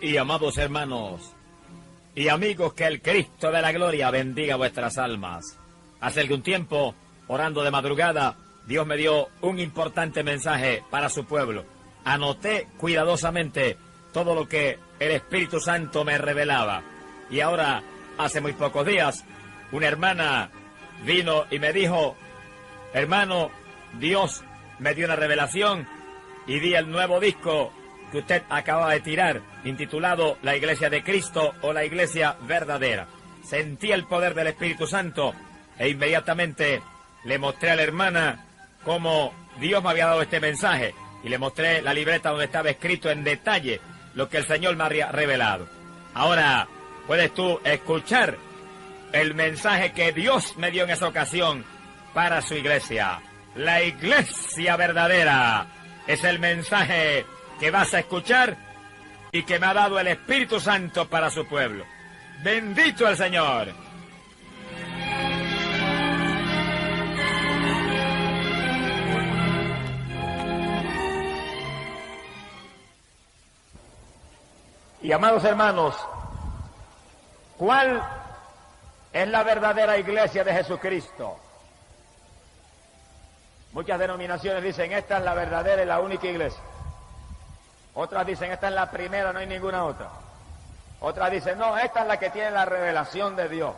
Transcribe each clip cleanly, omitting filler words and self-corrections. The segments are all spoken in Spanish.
y amados hermanos y amigos, que el Cristo de la gloria bendiga vuestras almas. Hace algún tiempo, orando de madrugada, Dios me dio un importante mensaje para su pueblo. Anoté cuidadosamente todo lo que el Espíritu Santo me revelaba. Y ahora, hace muy pocos días, una hermana vino y me dijo: hermano, Dios me dio una revelación y vi el nuevo disco que usted acaba de tirar, intitulado La Iglesia de Cristo o La Iglesia Verdadera. Sentí el poder del Espíritu Santo e inmediatamente le mostré a la hermana cómo Dios me había dado este mensaje y le mostré la libreta donde estaba escrito en detalle lo que el Señor me había revelado. Ahora puedes tú escuchar el mensaje que Dios me dio en esa ocasión para su iglesia. La Iglesia Verdadera es el mensaje que vas a escuchar y que me ha dado el Espíritu Santo para su pueblo. ¡Bendito el Señor! Y amados hermanos, ¿cuál es la verdadera iglesia de Jesucristo? Muchas denominaciones dicen: esta es la verdadera y la única iglesia. Otras dicen: esta es la primera, no hay ninguna otra. Otras dicen: no, esta es la que tiene la revelación de Dios.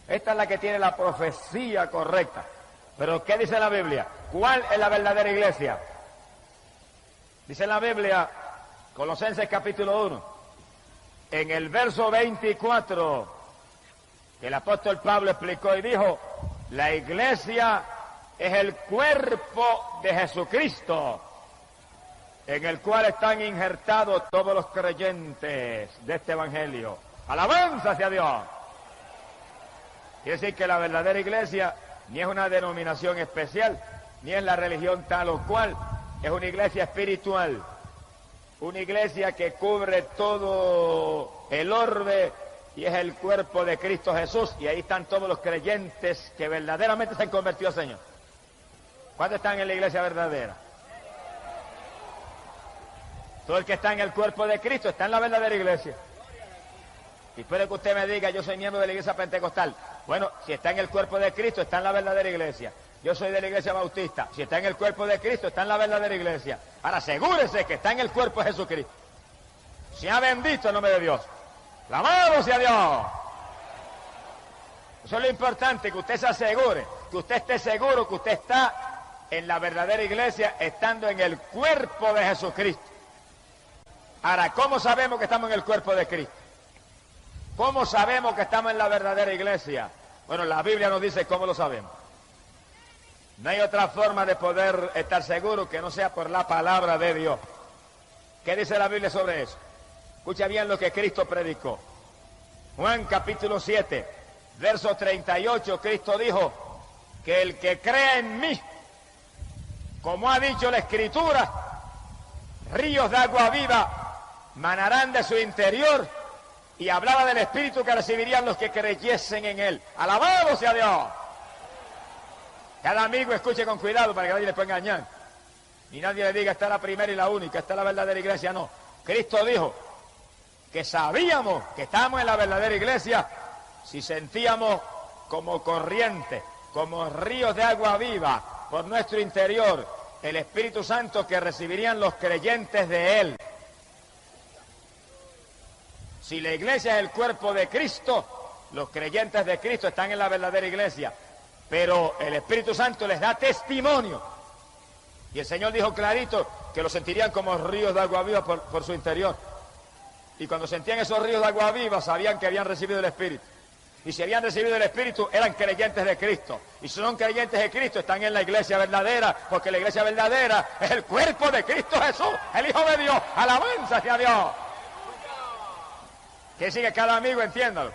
Esta es la que tiene la profecía correcta. Pero ¿qué dice la Biblia? ¿Cuál es la verdadera iglesia? Dice la Biblia, Colosenses capítulo 1, en el verso 24, que el apóstol Pablo explicó y dijo: la iglesia es el cuerpo de Jesucristo, en el cual están injertados todos los creyentes de este evangelio. ¡Alabanza hacia Dios! Quiere decir que la verdadera iglesia ni es una denominación especial, ni es la religión tal o cual, es una iglesia espiritual, una iglesia que cubre todo el orbe y es el cuerpo de Cristo Jesús, y ahí están todos los creyentes que verdaderamente se han convertido al Señor. ¿Cuántos están en la iglesia verdadera? Todo el que está en el cuerpo de Cristo está en la verdadera iglesia. Y puede que usted me diga: yo soy miembro de la iglesia pentecostal. Bueno, si está en el cuerpo de Cristo, está en la verdadera iglesia. Yo soy de la iglesia bautista. Si está en el cuerpo de Cristo, está en la verdadera iglesia. Ahora asegúrese que está en el cuerpo de Jesucristo. Sea bendito el nombre de Dios. ¡Alabado sea Dios! Eso es lo importante, que usted se asegure, que usted esté seguro que usted está en la verdadera iglesia, estando en el cuerpo de Jesucristo. Ahora, ¿cómo sabemos que estamos en el cuerpo de Cristo? ¿Cómo sabemos que estamos en la verdadera iglesia? Bueno, la Biblia nos dice cómo lo sabemos. No hay otra forma de poder estar seguro que no sea por la palabra de Dios. ¿Qué dice la Biblia sobre eso? Escucha bien lo que Cristo predicó. Juan capítulo 7, verso 38, Cristo dijo que el que cree en mí, como ha dicho la Escritura, ríos de agua viva manarán de su interior, y hablaba del Espíritu que recibirían los que creyesen en Él. ¡Alabado sea Dios! Cada amigo escuche con cuidado para que nadie le pueda engañar. Ni nadie le diga: esta es la primera y la única, esta es la verdadera iglesia. No. Cristo dijo que sabíamos que estábamos en la verdadera iglesia si sentíamos como corriente, como ríos de agua viva por nuestro interior el Espíritu Santo que recibirían los creyentes de Él. Si la iglesia es el cuerpo de Cristo, los creyentes de Cristo están en la verdadera iglesia, pero el Espíritu Santo les da testimonio. Y el Señor dijo clarito que lo sentirían como ríos de agua viva por su interior. Y cuando sentían esos ríos de agua viva, sabían que habían recibido el Espíritu. Y si habían recibido el Espíritu, eran creyentes de Cristo. Y si son creyentes de Cristo, están en la iglesia verdadera, porque la iglesia verdadera es el cuerpo de Cristo Jesús, el Hijo de Dios. ¡Alabanza hacia Dios! Que sigue cada amigo, entiéndalo.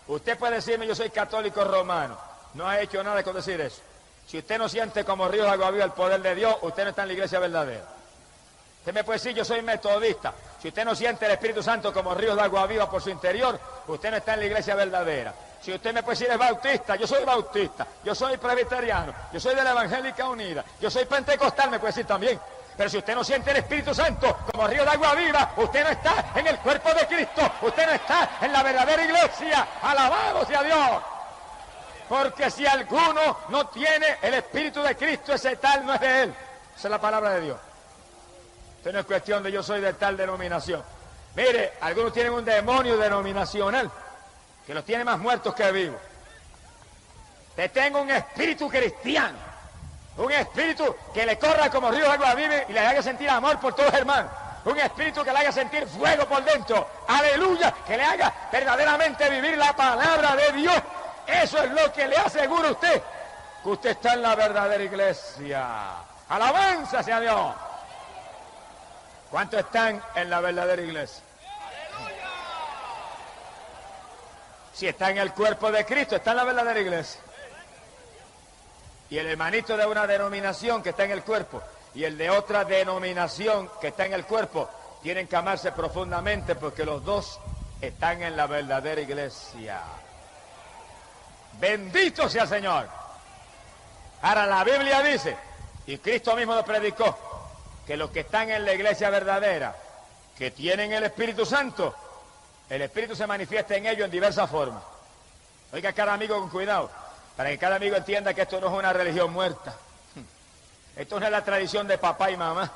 Usted puede decirme: yo soy católico romano. No ha hecho nada con decir eso. Si usted no siente como ríos de agua viva el poder de Dios, usted no está en la iglesia verdadera. Usted me puede decir: yo soy metodista. Si usted no siente el Espíritu Santo como ríos de agua viva por su interior, usted no está en la iglesia verdadera. Si usted me puede decir: es bautista, yo soy bautista. Yo soy presbiteriano, yo soy de la Evangélica Unida, yo soy pentecostal, me puede decir también. Pero si usted no siente el Espíritu Santo como río de agua viva, usted no está en el cuerpo de Porque si alguno no tiene el Espíritu de Cristo, ese tal no es de él. Esa es la palabra de Dios. Esto no es cuestión de yo soy de tal denominación. Mire, algunos tienen un demonio denominacional que los tiene más muertos que vivos. Te tengo un espíritu cristiano, un espíritu que le corra como ríos de agua viva y le haga sentir amor por todos los hermanos. Un espíritu que le haga sentir fuego por dentro. Aleluya, que le haga verdaderamente vivir la palabra de Dios. Eso es lo que le aseguro a usted, que usted está en la verdadera iglesia. Alabanza sea Dios. ¿Cuántos están en la verdadera iglesia? Si está en el cuerpo de Cristo, está en la verdadera iglesia. Y el hermanito de una denominación que está en el cuerpo y el de otra denominación que está en el cuerpo tienen que amarse profundamente, porque los dos están en la verdadera iglesia. Bendito sea el Señor. Ahora la Biblia dice, y Cristo mismo lo predicó, que los que están en la iglesia verdadera, que tienen el Espíritu Santo, el Espíritu se manifiesta en ellos en diversas formas. Oiga cada amigo con cuidado, para que cada amigo entienda que esto no es una religión muerta. Esto no es la tradición de papá y mamá.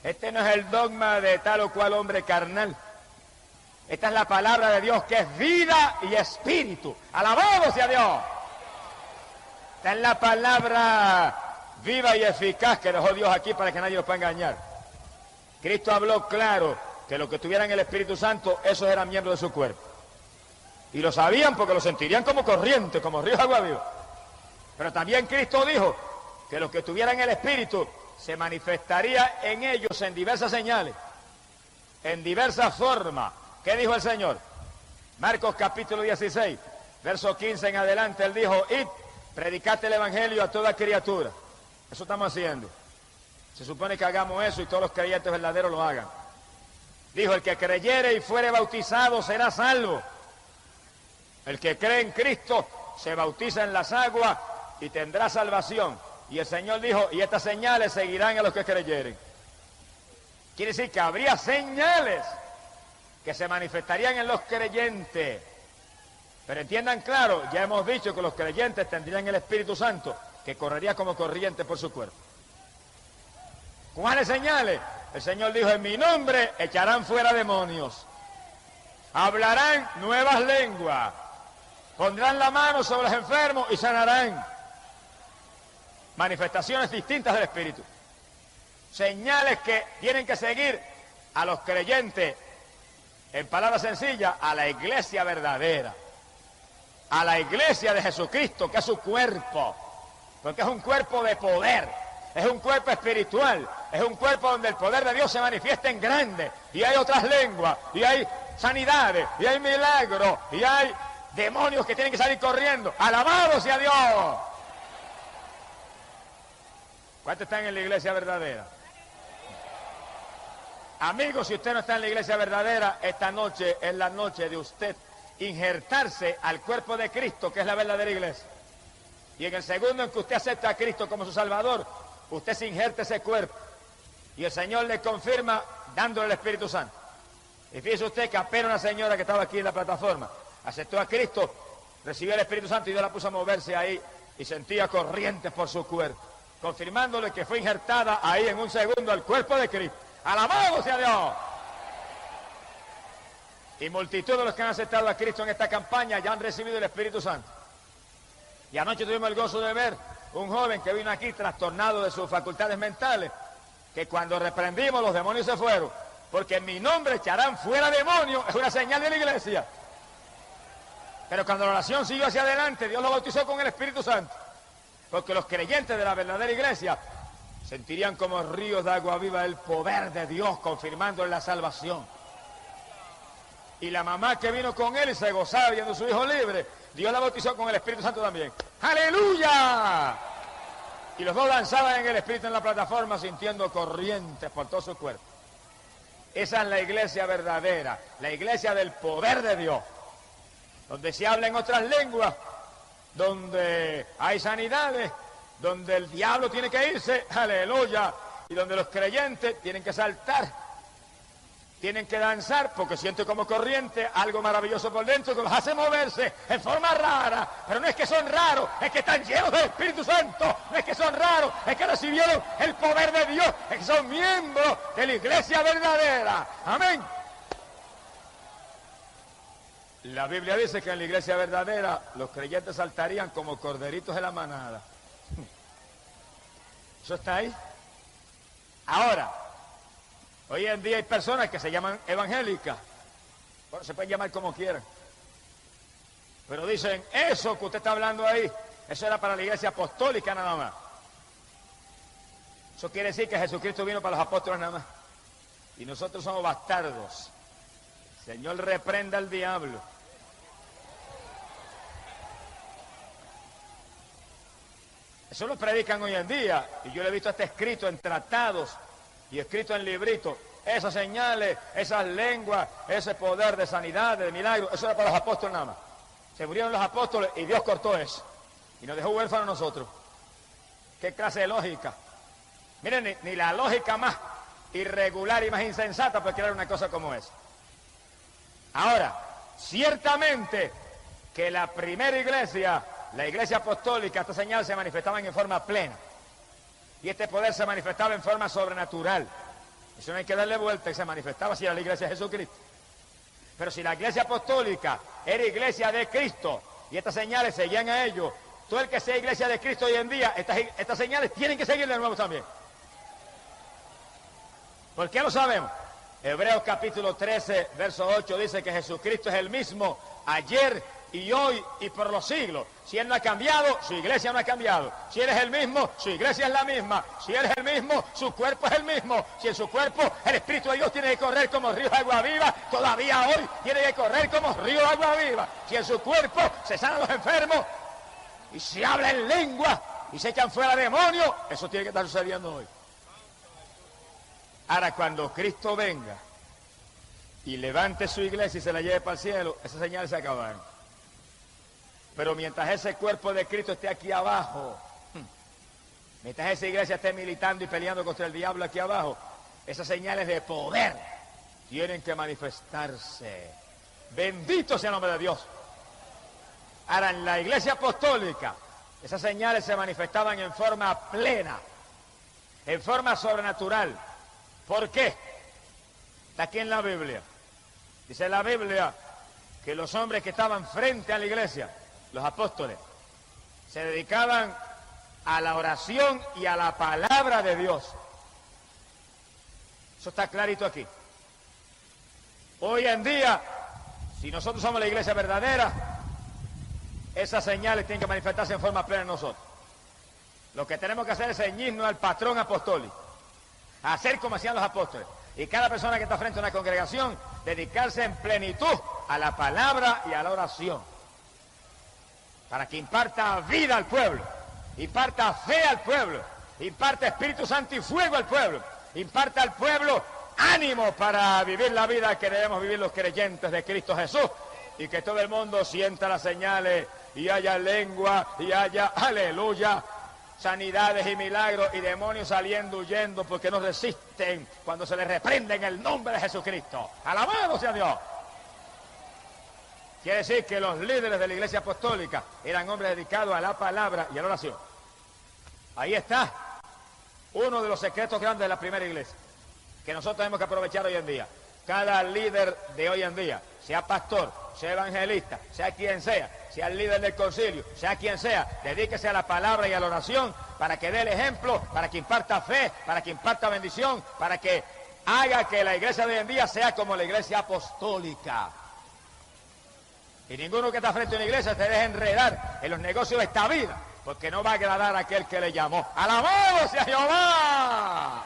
Este no es el dogma de tal o cual hombre carnal. Esta es la palabra de Dios, que es vida y espíritu. ¡Alabado sea Dios! Esta es la palabra viva y eficaz que dejó Dios aquí para que nadie los pueda engañar. Cristo habló claro que los que tuvieran el Espíritu Santo, esos eran miembros de su cuerpo. Y lo sabían porque lo sentirían como corriente, como ríos de agua viva. Pero también Cristo dijo que los que tuvieran el Espíritu se manifestaría en ellos en diversas señales, en diversas formas. ¿Qué dijo el Señor? Marcos capítulo 16, verso 15 en adelante, Él dijo, id, predicad el Evangelio a toda criatura. Eso estamos haciendo. Se supone que hagamos eso y todos los creyentes verdaderos lo hagan. Dijo, el que creyere y fuere bautizado será salvo. El que cree en Cristo se bautiza en las aguas y tendrá salvación. Y el Señor dijo, y estas señales seguirán a los que creyeren. Quiere decir que habría señales que se manifestarían en los creyentes. Pero entiendan claro, ya hemos dicho que los creyentes tendrían el Espíritu Santo, que correría como corriente por su cuerpo. ¿Cuáles señales? El Señor dijo, en mi nombre echarán fuera demonios, hablarán nuevas lenguas, pondrán la mano sobre los enfermos y sanarán. Manifestaciones distintas del Espíritu. Señales que tienen que seguir a los creyentes, en palabras sencillas, a la iglesia verdadera, a la iglesia de Jesucristo, que es su cuerpo, porque es un cuerpo de poder, es un cuerpo espiritual, es un cuerpo donde el poder de Dios se manifiesta en grande, y hay otras lenguas, y hay sanidades, y hay milagros, y hay demonios que tienen que salir corriendo. ¡Alabado sea Dios! ¿Cuántos están en la iglesia verdadera? Amigos, si usted no está en la iglesia verdadera, esta noche es la noche de usted injertarse al cuerpo de Cristo, que es la verdadera iglesia. Y en el segundo en que usted acepta a Cristo como su Salvador, usted se injerta ese cuerpo. Y el Señor le confirma dándole el Espíritu Santo. Y fíjese usted que apenas una señora que estaba aquí en la plataforma aceptó a Cristo, recibió el Espíritu Santo y Dios la puso a moverse ahí y sentía corrientes por su cuerpo, confirmándole que fue injertada ahí en un segundo al cuerpo de Cristo. ¡Alabado sea Dios! Y multitud de los que han aceptado a Cristo en esta campaña ya han recibido el Espíritu Santo. Y anoche tuvimos el gozo de ver un joven que vino aquí trastornado de sus facultades mentales, que cuando reprendimos los demonios se fueron, porque en mi nombre echarán fuera demonios, es una señal de la iglesia. Pero cuando la oración siguió hacia adelante, Dios lo bautizó con el Espíritu Santo, porque los creyentes de la verdadera iglesia sentirían como ríos de agua viva el poder de Dios, confirmando la salvación. Y la mamá que vino con él y se gozaba viendo a su hijo libre, Dios la bautizó con el Espíritu Santo también. ¡Aleluya! Y los dos danzaban en el Espíritu en la plataforma, sintiendo corrientes por todo su cuerpo. Esa es la iglesia verdadera, la iglesia del poder de Dios, donde se habla en otras lenguas, donde hay sanidades, donde el diablo tiene que irse, aleluya, y donde los creyentes tienen que saltar Tienen que danzar porque sienten como corriente algo maravilloso por dentro que los hace moverse en forma rara. Pero no es que son raros, es que están llenos del Espíritu Santo. No es que son raros, es que recibieron el poder de Dios. Es que son miembros de la iglesia verdadera. Amén. La Biblia dice que en la iglesia verdadera los creyentes saltarían como corderitos de la manada. ¿Eso está ahí? Ahora, hoy en día hay personas que se llaman evangélicas. Bueno, se pueden llamar como quieran. Pero dicen, eso que usted está hablando ahí, eso era para la iglesia apostólica nada más. Eso quiere decir que Jesucristo vino para los apóstoles nada más. Y nosotros somos bastardos. Señor, reprenda al diablo. Eso lo predican hoy en día. Y yo lo he visto hasta escrito en tratados y escrito en libritos. Esas señales, esas lenguas, ese poder de sanidad, de milagro, eso era para los apóstoles nada más. Se murieron los apóstoles y Dios cortó eso. Y nos dejó huérfanos a nosotros. ¿Qué clase de lógica? Miren, ni la lógica más irregular y más insensata puede crear una cosa como esa. Ahora, ciertamente que la primera iglesia, la iglesia apostólica, estas señales se manifestaban en forma plena. Y este poder se manifestaba en forma sobrenatural. Eso no hay que darle vuelta, y se manifestaba si era la iglesia de Jesucristo. Pero si la iglesia apostólica era iglesia de Cristo y estas señales seguían a ellos, todo el que sea iglesia de Cristo hoy en día, estas señales tienen que seguir de nuevo también. ¿Por qué lo sabemos? Hebreos capítulo 13, verso 8 dice que Jesucristo es el mismo ayer y hoy y por los siglos. Si Él no ha cambiado, su iglesia no ha cambiado. Si Él es el mismo, su iglesia es la misma. Si Él es el mismo, su cuerpo es el mismo. Si en su cuerpo el Espíritu de Dios tiene que correr como río de agua viva, todavía hoy tiene que correr como río de agua viva. Si en su cuerpo se sanan los enfermos y se habla en lengua y se echan fuera demonios, eso tiene que estar sucediendo hoy. Ahora, cuando Cristo venga y levante su iglesia y se la lleve para el cielo, esas señales se acabaron. Pero mientras ese cuerpo de Cristo esté aquí abajo, mientras esa iglesia esté militando y peleando contra el diablo aquí abajo, esas señales de poder tienen que manifestarse. Bendito sea el nombre de Dios. Ahora, en la iglesia apostólica, esas señales se manifestaban en forma plena, en forma sobrenatural. ¿Por qué? Está aquí en la Biblia. Dice la Biblia que los hombres que estaban frente a la iglesia, los apóstoles, se dedicaban a la oración y a la palabra de Dios. Eso está clarito aquí. Hoy en día, si nosotros somos la iglesia verdadera, esas señales tienen que manifestarse en forma plena en nosotros. Lo que tenemos que hacer es ceñirnos al patrón apostólico, hacer como hacían los apóstoles. Y cada persona que está frente a una congregación, dedicarse en plenitud a la palabra y a la oración, para que imparta vida al pueblo, imparta fe al pueblo, imparta Espíritu Santo y fuego al pueblo, imparta al pueblo ánimo para vivir la vida que debemos vivir los creyentes de Cristo Jesús, y que todo el mundo sienta las señales y haya lengua y haya, aleluya, sanidades y milagros y demonios saliendo, huyendo, porque no resisten cuando se les reprende en el nombre de Jesucristo. ¡Alabado sea Dios! Quiere decir que los líderes de la iglesia apostólica eran hombres dedicados a la palabra y a la oración. Ahí está uno de los secretos grandes de la primera iglesia, que nosotros tenemos que aprovechar hoy en día. Cada líder de hoy en día, sea pastor, sea evangelista, sea quien sea el líder del concilio, sea quien sea, dedíquese a la palabra y a la oración para que dé el ejemplo, para que imparta fe, para que imparta bendición, para que haga que la iglesia de hoy en día sea como la iglesia apostólica. Y ninguno que está frente a una iglesia se deje enredar en los negocios de esta vida, porque no va a agradar a aquel que le llamó. ¡Alabado sea Jehová!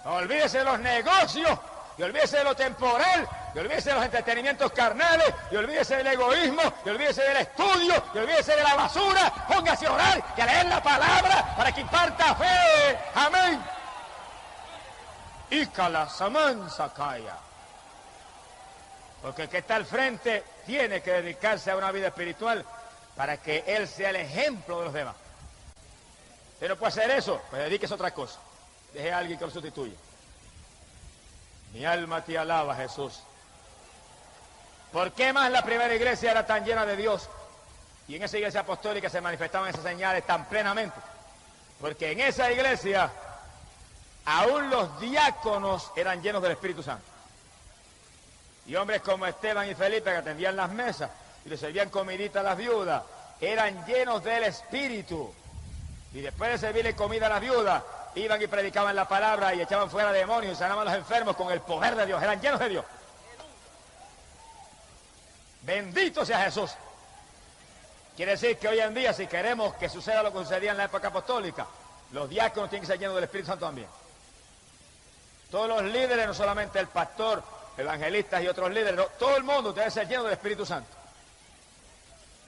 Olvídese de los negocios, y olvídese de lo temporal, y olvídese de los entretenimientos carnales, y olvídese del egoísmo, y olvídese del estudio, y olvídese de la basura. Póngase a orar y a leer la palabra para que imparta fe. Amén. Y calasamansa calla. Porque el que está al frente tiene que dedicarse a una vida espiritual para que él sea el ejemplo de los demás. Si no puede hacer eso, pues dedíquese a otra cosa. Deje a alguien que lo sustituya. Mi alma te alaba, Jesús. ¿Por qué más la primera iglesia era tan llena de Dios? Y en esa iglesia apostólica se manifestaban esas señales tan plenamente. Porque en esa iglesia, aún los diáconos eran llenos del Espíritu Santo. Y hombres como Esteban y Felipe, que atendían las mesas y le servían comidita a las viudas, eran llenos del Espíritu. Y después de servirle comida a las viudas, iban y predicaban la palabra y echaban fuera demonios y sanaban a los enfermos con el poder de Dios. Eran llenos de Dios. Bendito sea Jesús. Quiere decir que hoy en día, si queremos que suceda lo que sucedía en la época apostólica, los diáconos tienen que ser llenos del Espíritu Santo también. Todos los líderes, no solamente el pastor, evangelistas y otros líderes, no, todo el mundo debe ser lleno del Espíritu Santo.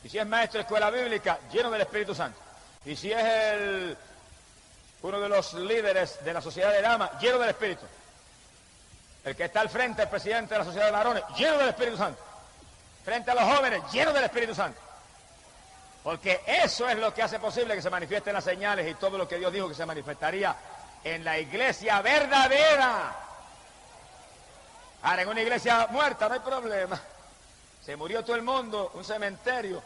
Y si es maestro de escuela bíblica, lleno del Espíritu Santo. Y si es uno de los líderes de la sociedad de damas, lleno del Espíritu. El que está al frente, el presidente de la sociedad de varones, lleno del Espíritu Santo. Frente a los jóvenes, lleno del Espíritu Santo. Porque eso es lo que hace posible que se manifiesten las señales y todo lo que Dios dijo que se manifestaría en la iglesia verdadera. Ahora, en una iglesia muerta no hay problema. Se murió todo el mundo, un cementerio,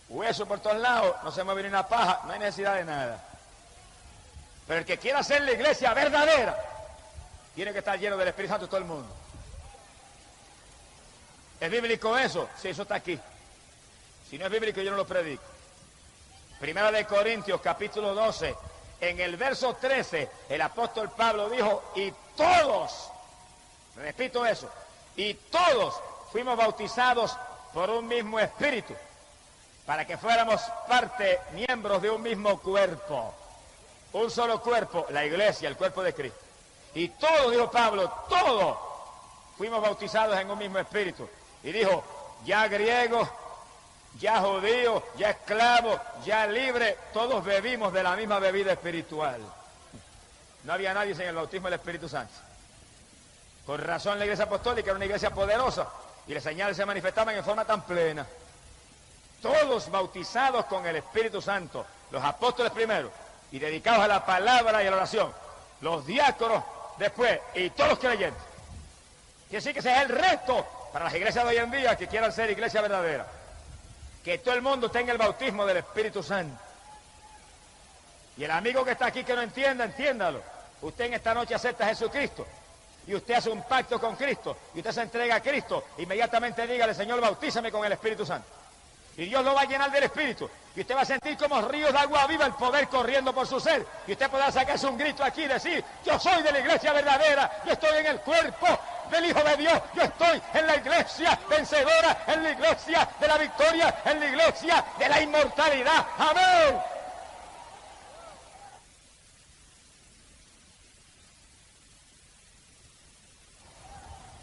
hueso por todos lados, no se mueve ni una paja, no hay necesidad de nada. Pero el que quiera hacer la iglesia verdadera, tiene que estar lleno del Espíritu Santo todo el mundo. ¿Es bíblico eso? Sí, eso está aquí. Si no es bíblico, yo no lo predico. Primera de Corintios, capítulo 12, en el verso 13, el apóstol Pablo dijo, y todos, repito eso, y todos fuimos bautizados por un mismo espíritu, para que fuéramos parte, miembros de un mismo cuerpo. Un solo cuerpo, la iglesia, el cuerpo de Cristo. Y todos, dijo Pablo, todos fuimos bautizados en un mismo espíritu. Y dijo, ya griego, ya judío, ya esclavo, ya libre, todos bebimos de la misma bebida espiritual. No había nadie sin el bautismo del Espíritu Santo. Por razón la iglesia apostólica era una iglesia poderosa y las señales se manifestaban en forma tan plena. Todos bautizados con el Espíritu Santo, los apóstoles primero y dedicados a la palabra y a la oración, los diáconos después y todos los creyentes. Quiere decir que ese es el reto para las iglesias de hoy en día que quieran ser iglesia verdadera. Que todo el mundo tenga el bautismo del Espíritu Santo. Y el amigo que está aquí que no entienda, entiéndalo. Usted en esta noche acepta a Jesucristo y usted hace un pacto con Cristo y usted se entrega a Cristo, inmediatamente dígale, Señor, bautízame con el Espíritu Santo. Y Dios lo va a llenar del Espíritu. Y usted va a sentir como ríos de agua viva el poder corriendo por su ser. Y usted podrá sacarse un grito aquí y decir, yo soy de la iglesia verdadera, yo estoy en el cuerpo del Hijo de Dios, yo estoy en la iglesia vencedora, en la iglesia de la victoria, en la iglesia de la inmortalidad. ¡Amén!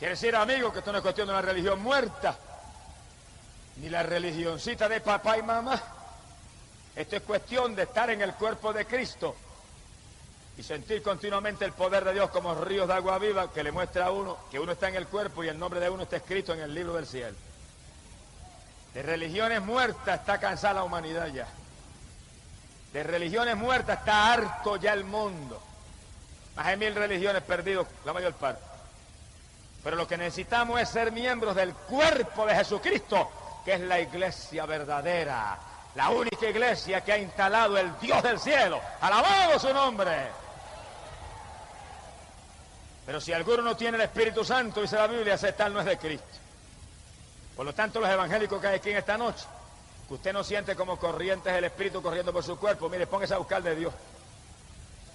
Quiere decir, amigo, que esto no es cuestión de una religión muerta, ni la religioncita de papá y mamá. Esto es cuestión de estar en el cuerpo de Cristo y sentir continuamente el poder de Dios como ríos de agua viva que le muestra a uno que uno está en el cuerpo y el nombre de uno está escrito en el libro del cielo. De religiones muertas está cansada la humanidad ya. De religiones muertas está harto ya el mundo. Más de 1000 religiones perdidas, la mayor parte. Pero lo que necesitamos es ser miembros del cuerpo de Jesucristo, que es la iglesia verdadera, la única iglesia que ha instalado el Dios del cielo. ¡Alabado su nombre! Pero si alguno no tiene el Espíritu Santo, dice la Biblia, ese tal no es de Cristo. Por lo tanto, los evangélicos que hay aquí en esta noche, que usted no siente como corrientes el Espíritu corriendo por su cuerpo, mire, póngase a buscar de Dios.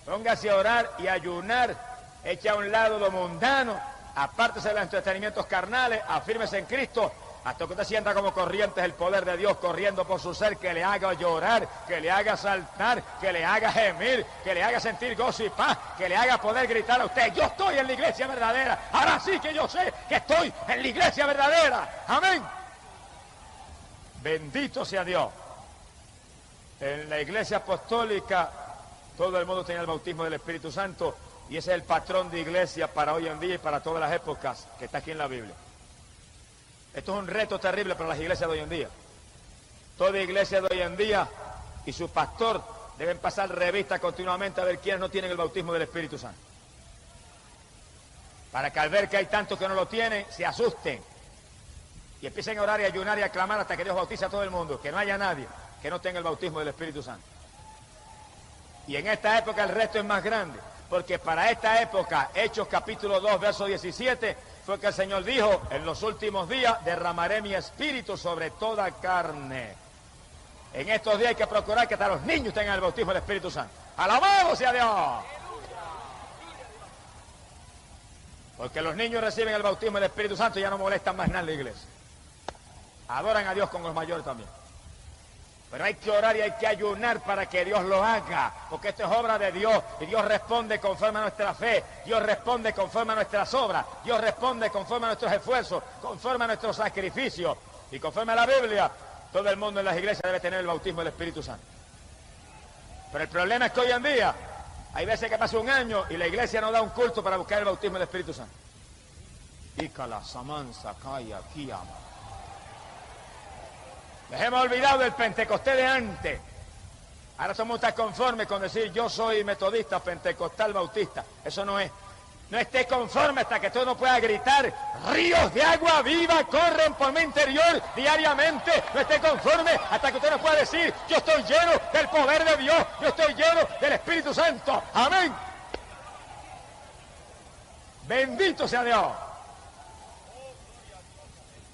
Póngase a orar y a ayunar, eche a un lado lo mundano, apártese de los entretenimientos carnales, afírmese en Cristo, hasta que usted sienta como corrientes el poder de Dios corriendo por su ser, que le haga llorar, que le haga saltar, que le haga gemir, que le haga sentir gozo y paz, que le haga poder gritar a usted, yo estoy en la iglesia verdadera, ahora sí que yo sé que estoy en la iglesia verdadera. Amén. Bendito sea Dios. En la iglesia apostólica todo el mundo tenía el bautismo del Espíritu Santo y ese es el patrón de iglesia para hoy en día y para todas las épocas que está aquí en la Biblia. Esto es un reto terrible para las iglesias de hoy en día. Toda iglesia de hoy en día y su pastor deben pasar revista continuamente a ver quiénes no tienen el bautismo del Espíritu Santo. para que al ver que hay tantos que no lo tienen, se asusten y empiecen a orar y ayunar y a clamar hasta que Dios bautice a todo el mundo, que no haya nadie que no tenga el bautismo del Espíritu Santo. Y en esta época el resto es más grande, porque para esta época, Hechos capítulo 2, verso 17, fue que el Señor dijo, en los últimos días derramaré mi espíritu sobre toda carne. En estos días hay que procurar que hasta los niños tengan el bautismo del Espíritu Santo. ¡Alabado sea Dios! Porque los niños reciben el bautismo del Espíritu Santo y ya no molestan más nada en la iglesia. Adoran a Dios con los mayores también. Pero hay que orar y hay que ayunar para que Dios lo haga, porque esto es obra de Dios y Dios responde conforme a nuestra fe, Dios responde conforme a nuestras obras, Dios responde conforme a nuestros esfuerzos, conforme a nuestros sacrificios y conforme a la Biblia. Todo el mundo en las iglesias debe tener el bautismo del Espíritu Santo. Pero el problema es que hoy en día hay veces que pasa un año y la iglesia no da un culto para buscar el bautismo del Espíritu Santo. Ícala, Samansa, Kaya, Kiyama. Les hemos olvidado del Pentecostés de antes. Ahora somos tan conformes con decir yo soy metodista, pentecostal, bautista. Eso no es. No esté conforme hasta que tú no puedas gritar ríos de agua viva corren por mi interior diariamente. No esté conforme hasta que usted no pueda decir yo estoy lleno del poder de Dios, yo estoy lleno del Espíritu Santo. Amén. Bendito sea Dios.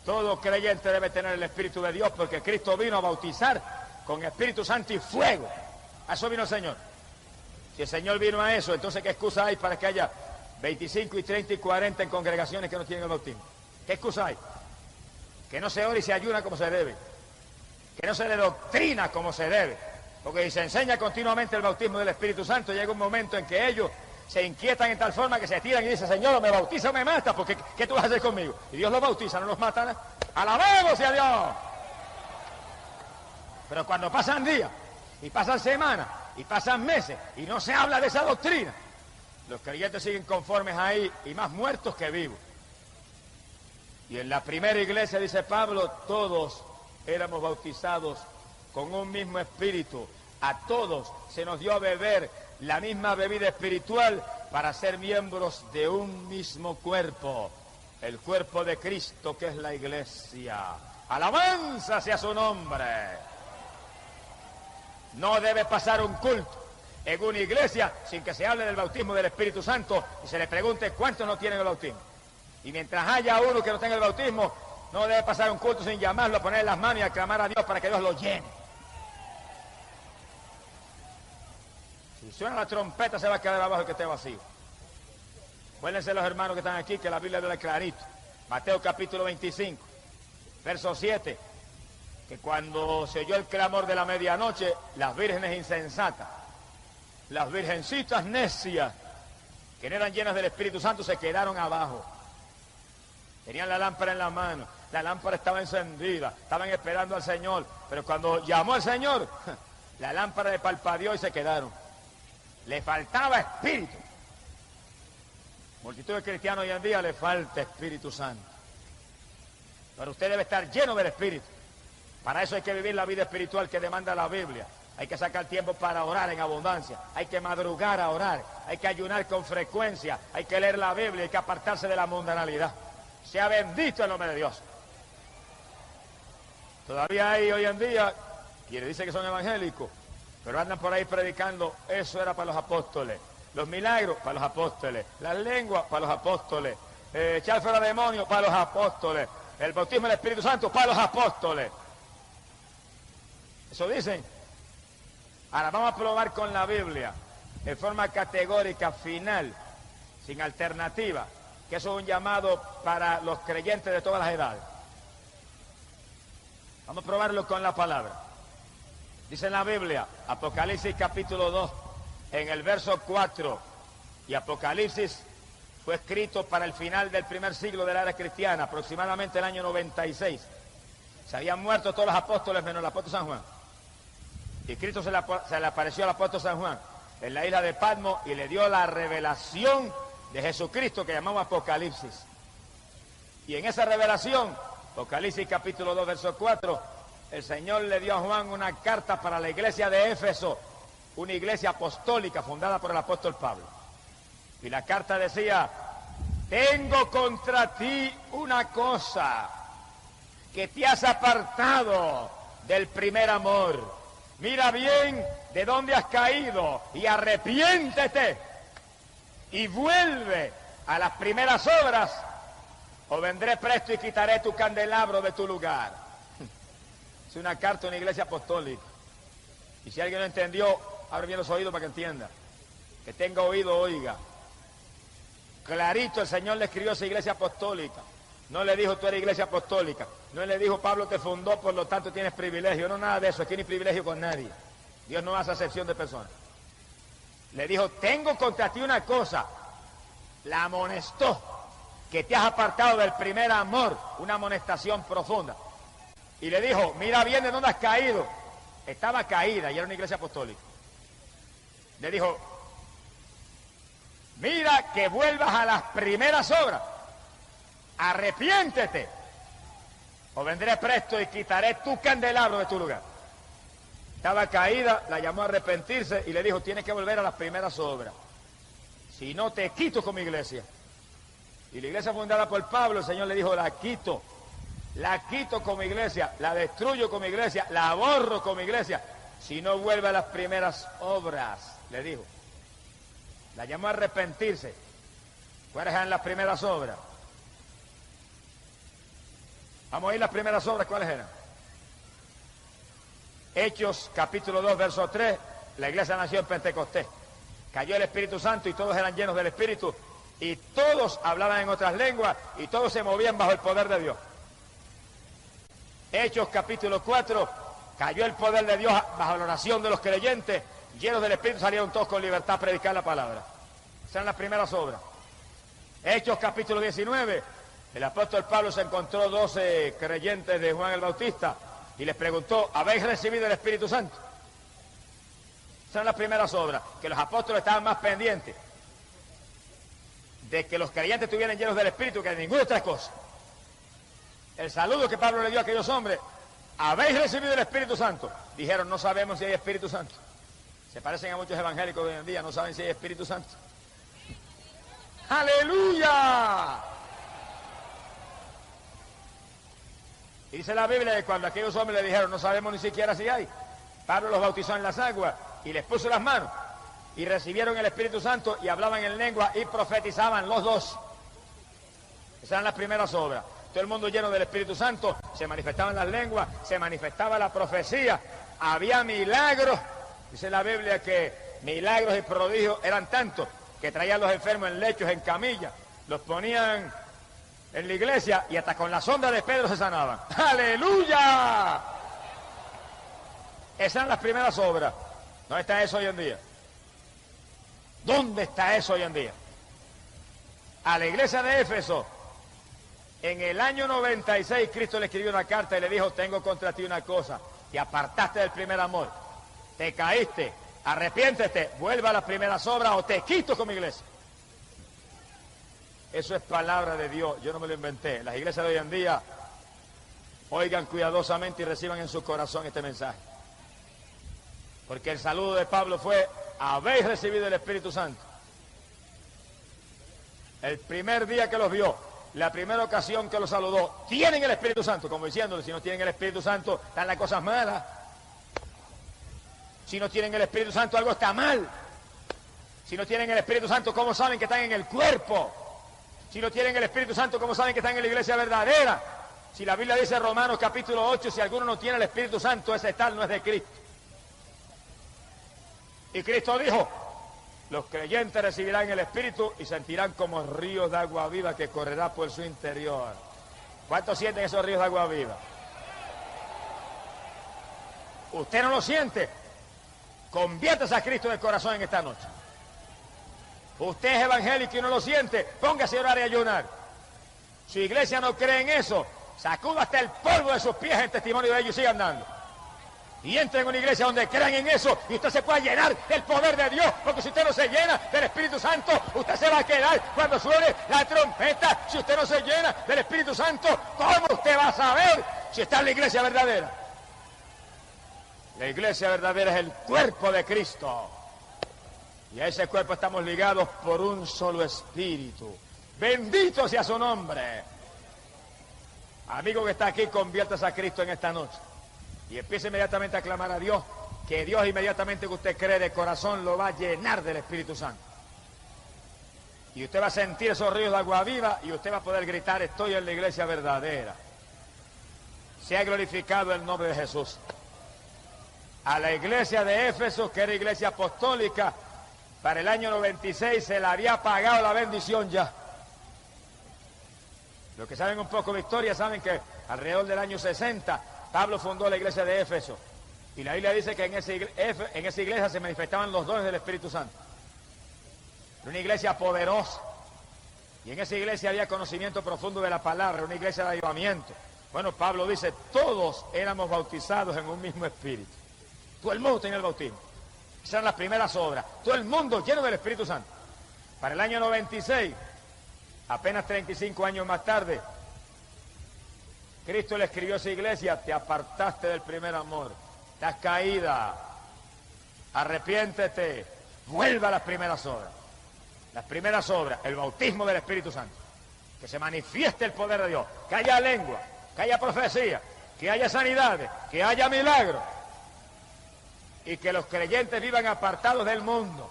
Todo creyente debe tener el Espíritu de Dios porque Cristo vino a bautizar con Espíritu Santo y fuego. A eso vino el Señor. Si el Señor vino a eso, entonces ¿qué excusa hay para que haya 25 y 30 y 40 en congregaciones que no tienen el bautismo? ¿Qué excusa hay? Que no se ora y se ayuna como se debe. Que no se le doctrina como se debe. Porque si se enseña continuamente el bautismo del Espíritu Santo, llega un momento en que ellos se inquietan en tal forma que se tiran y dicen, Señor, o me bautiza o me mata, porque ¿qué tú vas a hacer conmigo? Y Dios los bautiza, no los mata nada. ¡Alabado sea Dios! Pero cuando pasan días, y pasan semanas, y pasan meses, y no se habla de esa doctrina, los creyentes siguen conformes ahí, y más muertos que vivos. Y en la primera iglesia, dice Pablo, todos éramos bautizados con un mismo espíritu. A todos se nos dio a beber la misma bebida espiritual para ser miembros de un mismo cuerpo, el cuerpo de Cristo que es la iglesia. ¡Alabanza sea su nombre! No debe pasar un culto en una iglesia sin que se hable del bautismo del Espíritu Santo y se le pregunte cuántos no tienen el bautismo. Y mientras haya uno que no tenga el bautismo, no debe pasar un culto sin llamarlo, poner las manos y aclamar a Dios para que Dios lo llene. Si suena la trompeta se va a quedar abajo el que esté vacío. Acuérdense los hermanos que están aquí que la Biblia habla clarito. Mateo capítulo 25, verso 7, que cuando se oyó el clamor de la medianoche, las vírgenes insensatas, las virgencitas necias, que no eran llenas del Espíritu Santo, se quedaron abajo. Tenían la lámpara en la mano, la lámpara estaba encendida, estaban esperando al Señor, pero cuando llamó al Señor, la lámpara le parpadeó y se quedaron. Le faltaba espíritu. Multitud de cristianos hoy en día le falta Espíritu Santo. Pero usted debe estar lleno del Espíritu. Para eso hay que vivir la vida espiritual que demanda la Biblia. Hay que sacar tiempo para orar en abundancia. Hay que madrugar a orar. Hay que ayunar con frecuencia. Hay que leer la Biblia. Hay que apartarse de la mundanalidad. Sea bendito el nombre de Dios. Todavía hay hoy en día quienes dicen que son evangélicos, pero andan por ahí predicando, eso era para los apóstoles. Los milagros, para los apóstoles. Las lenguas, para los apóstoles. Echar fuera demonios, para los apóstoles. El bautismo del Espíritu Santo, para los apóstoles. Eso dicen. Ahora vamos a probar con la Biblia, en forma categórica, final, sin alternativa, que eso es un llamado para los creyentes de todas las edades. Vamos a probarlo con la palabra. Dice en la Biblia, Apocalipsis capítulo 2, en el verso 4, y Apocalipsis fue escrito para el final del primer siglo de la era cristiana, aproximadamente el año 96. Se habían muerto todos los apóstoles menos el apóstol San Juan. Y Cristo se le apareció al apóstol San Juan en la isla de Patmos y le dio la revelación de Jesucristo que llamamos Apocalipsis. Y en esa revelación, Apocalipsis capítulo 2, verso 4, el Señor le dio a Juan una carta para la iglesia de Éfeso, una iglesia apostólica fundada por el apóstol Pablo. Y la carta decía, tengo contra ti una cosa, que te has apartado del primer amor. Mira bien de dónde has caído y arrepiéntete y vuelve a las primeras obras, o vendré presto y quitaré tu candelabro de tu lugar. Es una carta a una iglesia apostólica. Y si alguien no entendió, abre bien los oídos para que entienda. Que tenga oído, oiga. Clarito el Señor le escribió a esa iglesia apostólica. No le dijo tú eres iglesia apostólica. No le dijo Pablo te fundó, por lo tanto tienes privilegio. No, nada de eso. Aquí no hay privilegio con nadie. Dios no hace acepción de personas. Le dijo, tengo contra ti una cosa. La amonestó, que te has apartado del primer amor. Una amonestación profunda. Y le dijo, mira bien de dónde has caído. Estaba caída y era una iglesia apostólica. Le dijo, mira que vuelvas a las primeras obras. Arrepiéntete, o vendré presto y quitaré tu candelabro de tu lugar. Estaba caída, la llamó a arrepentirse y le dijo, tienes que volver a las primeras obras. Si no, te quito como iglesia. Y la iglesia fundada por Pablo, el Señor le dijo, la quito como iglesia, la destruyo como iglesia, la borro como iglesia. Si no vuelve a las primeras obras, le dijo. La llamó a arrepentirse. ¿Cuáles eran las primeras obras? Vamos a ir las primeras obras, ¿cuáles eran? Hechos, capítulo 2, verso 3, la iglesia nació en Pentecostés. Cayó el Espíritu Santo y todos eran llenos del Espíritu y todos hablaban en otras lenguas y todos se movían bajo el poder de Dios. Hechos, capítulo 4, cayó el poder de Dios bajo la oración de los creyentes, llenos del Espíritu salieron todos con libertad a predicar la palabra. Esas eran las primeras obras. Hechos, capítulo 19, el apóstol Pablo se encontró 12 creyentes de Juan el Bautista y les preguntó, ¿habéis recibido el Espíritu Santo? Esas eran las primeras obras, que los apóstoles estaban más pendientes de que los creyentes estuvieran llenos del Espíritu que de ninguna otra cosa. El saludo que Pablo le dio a aquellos hombres, ¿habéis recibido el Espíritu Santo? Dijeron, no sabemos si hay Espíritu Santo. Se parecen a muchos evangélicos de hoy en día, no saben si hay Espíritu Santo. ¡Aleluya! Y dice la Biblia que cuando aquellos hombres le dijeron, no sabemos ni siquiera si hay, Pablo los bautizó en las aguas y les puso las manos y recibieron el Espíritu Santo y hablaban en lengua y profetizaban los dos. Esas eran las primeras obras. Todo el mundo lleno del Espíritu Santo, se manifestaban las lenguas, se manifestaba la profecía, había milagros. Dice la Biblia que milagros y prodigios eran tantos que traían los enfermos en lechos, en camillas, los ponían en la iglesia y hasta con la sombra de Pedro se sanaban. ¡Aleluya! Esas eran las primeras obras. ¿Dónde está eso hoy en día? ¿Dónde está eso hoy en día? A la iglesia de Éfeso, en el año 96, Cristo le escribió una carta y le dijo, tengo contra ti una cosa, te apartaste del primer amor, te caíste, arrepiéntete, vuelva a las primeras obras o te quito como iglesia. Eso es palabra de Dios, yo no me lo inventé. Las iglesias de hoy en día, oigan cuidadosamente y reciban en su corazón este mensaje. Porque el saludo de Pablo fue, habéis recibido el Espíritu Santo. El primer día que los vio, la primera ocasión que los saludó, tienen el Espíritu Santo, como diciéndole, si no tienen el Espíritu Santo, están las cosas malas. Si no tienen el Espíritu Santo, algo está mal. Si no tienen el Espíritu Santo, ¿cómo saben que están en el cuerpo? Si no tienen el Espíritu Santo, ¿cómo saben que están en la iglesia verdadera? Si la Biblia dice en Romanos capítulo 8, si alguno no tiene el Espíritu Santo, ese tal no es de Cristo. Y Cristo dijo, los creyentes recibirán el Espíritu y sentirán como ríos de agua viva que correrá por su interior. ¿Cuántos sienten esos ríos de agua viva? ¿Usted no lo siente? Conviértase a Cristo de corazón en esta noche. Usted es evangélico y no lo siente, póngase a orar y ayunar. Su iglesia no cree en eso, sacuda hasta el polvo de sus pies en testimonio de ellos y siga andando. Y entre en una iglesia donde crean en eso y usted se pueda llenar del poder de Dios, porque si usted no se llena del Espíritu Santo, usted se va a quedar cuando suene la trompeta. Si usted no se llena del Espíritu Santo, ¿cómo usted va a saber si está en la iglesia verdadera? La iglesia verdadera es el cuerpo de Cristo. Y a ese cuerpo estamos ligados por un solo espíritu. Bendito sea su nombre. Amigo que está aquí, conviértase a Cristo en esta noche. Y empiece inmediatamente a clamar a Dios, que Dios inmediatamente que usted cree de corazón lo va a llenar del Espíritu Santo. Y usted va a sentir esos ríos de agua viva y usted va a poder gritar: estoy en la iglesia verdadera. Sea glorificado el nombre de Jesús. A la iglesia de Éfeso, que era iglesia apostólica, para el año 96 se le había pagado la bendición ya. Los que saben un poco de historia saben que alrededor del año 60 Pablo fundó la iglesia de Éfeso. Y la Biblia dice que en esa iglesia se manifestaban los dones del Espíritu Santo. Era una iglesia poderosa. Y en esa iglesia había conocimiento profundo de la palabra, una iglesia de avivamiento. Bueno, Pablo dice, todos éramos bautizados en un mismo espíritu. Todo el mundo tenía el bautismo. Esas eran las primeras obras. Todo el mundo lleno del Espíritu Santo. Para el año 96, apenas 35 años más tarde, Cristo le escribió a esa iglesia: te apartaste del primer amor, estás caída, arrepiéntete, vuelva a las primeras obras. Las primeras obras, el bautismo del Espíritu Santo, que se manifieste el poder de Dios, que haya lengua, que haya profecía, que haya sanidades, que haya milagros, y que los creyentes vivan apartados del mundo.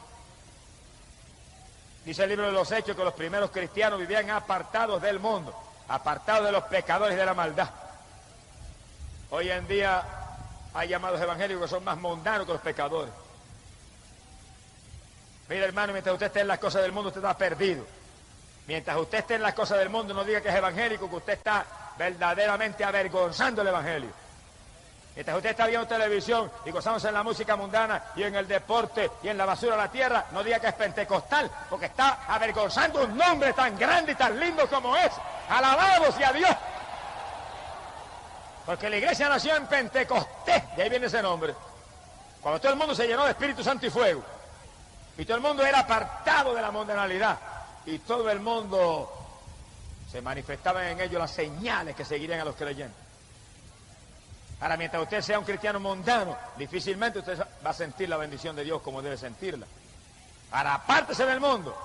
Dice el libro de los Hechos que los primeros cristianos vivían apartados del mundo, apartados de los pecadores y de la maldad. Hoy en día hay llamados evangélicos que son más mundanos que los pecadores. Mira, hermano, mientras usted esté en las cosas del mundo, usted está perdido. Mientras usted esté en las cosas del mundo, no diga que es evangélico, que usted está verdaderamente avergonzando el evangelio. Mientras usted está viendo televisión y gozándose en la música mundana y en el deporte y en la basura de la tierra, no diga que es pentecostal, porque está avergonzando un nombre tan grande y tan lindo como es. ¡Alabado sea Dios! Porque la iglesia nació en Pentecostés, de ahí viene ese nombre. Cuando todo el mundo se llenó de Espíritu Santo y fuego, y todo el mundo era apartado de la mundanalidad, y todo el mundo se manifestaban en ellos las señales que seguirían a los creyentes. Ahora, mientras usted sea un cristiano mundano, difícilmente usted va a sentir la bendición de Dios como debe sentirla. Ahora, apártese del mundo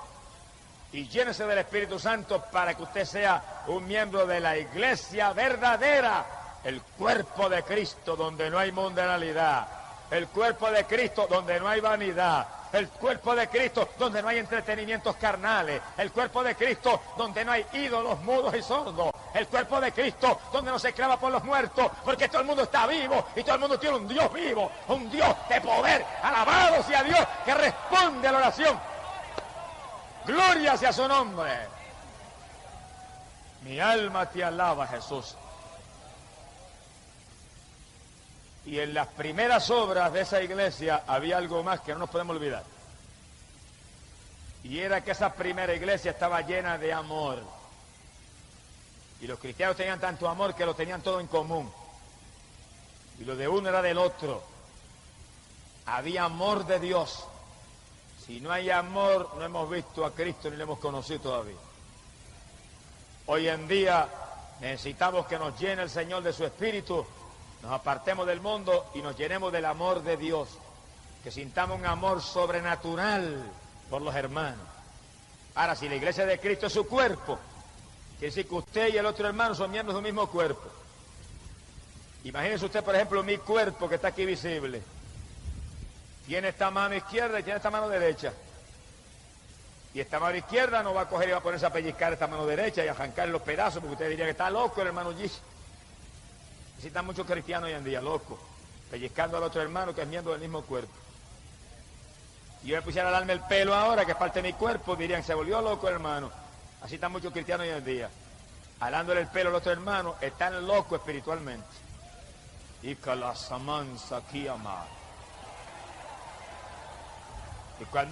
y llénese del Espíritu Santo para que usted sea un miembro de la iglesia verdadera, el cuerpo de Cristo donde no hay mundanalidad, el cuerpo de Cristo donde no hay vanidad, el cuerpo de Cristo donde no hay entretenimientos carnales, el cuerpo de Cristo donde no hay ídolos mudos y sordos, el cuerpo de Cristo donde no se clama por los muertos, porque todo el mundo está vivo y todo el mundo tiene un Dios vivo, un Dios de poder. Alabado sea Dios que responde a la oración. Gloria sea su nombre. Mi alma te alaba, Jesús. Y en las primeras obras de esa iglesia había algo más que no nos podemos olvidar. Y era que esa primera iglesia estaba llena de amor. Y los cristianos tenían tanto amor que lo tenían todo en común. Y lo de uno era del otro. Había amor de Dios. Si no hay amor, no hemos visto a Cristo ni lo hemos conocido todavía. Hoy en día necesitamos que nos llene el Señor de su Espíritu, nos apartemos del mundo y nos llenemos del amor de Dios, que sintamos un amor sobrenatural por los hermanos. Ahora, si la iglesia de Cristo es su cuerpo, quiere decir que usted y el otro hermano son miembros de un mismo cuerpo. Imagínese usted, por ejemplo, mi cuerpo que está aquí visible. Tiene esta mano izquierda y tiene esta mano derecha. Y esta mano izquierda no va a coger y va a ponerse a pellizcar esta mano derecha y a arrancar los pedazos, porque usted diría que está loco el hermano G. Así están muchos cristianos hoy en día, locos, pellizcando al otro hermano que es miembro del mismo cuerpo. Y yo me pusiera a darme el pelo ahora, que es parte de mi cuerpo, dirían, se volvió loco el hermano. Así están muchos cristianos hoy en día, alándole el pelo al otro hermano, están locos espiritualmente. Y cuando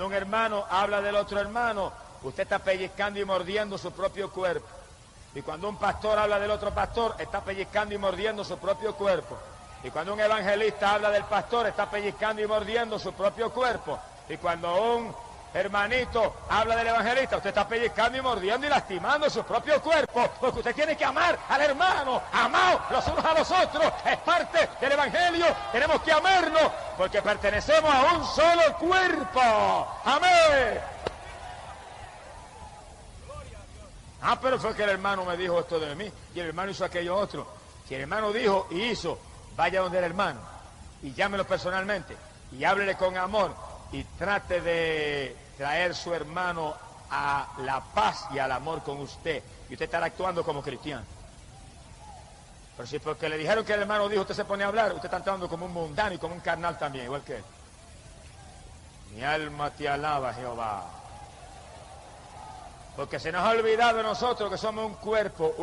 un hermano habla del otro hermano, usted está pellizcando y mordiendo su propio cuerpo. Y cuando un pastor habla del otro pastor, está pellizcando y mordiendo su propio cuerpo. Y cuando un evangelista habla del pastor, está pellizcando y mordiendo su propio cuerpo. Y cuando un hermanito habla del evangelista, usted está pellizcando y mordiendo y lastimando su propio cuerpo, porque usted tiene que amar al hermano, amaos los unos a los otros, es parte del evangelio, tenemos que amarnos, porque pertenecemos a un solo cuerpo. Amén. Ah, pero fue que el hermano me dijo esto de mí, y el hermano hizo aquello otro. Si el hermano dijo y hizo, vaya donde el hermano, y llámelo personalmente, y háblele con amor, y trate de traer su hermano a la paz y al amor con usted, y usted estará actuando como cristiano. Pero si porque le dijeron que el hermano dijo, usted se pone a hablar, usted está actuando como un mundano y como un carnal también, igual que él. Mi alma te alaba, Jehová. Porque se nos ha olvidado de nosotros que somos un cuerpo.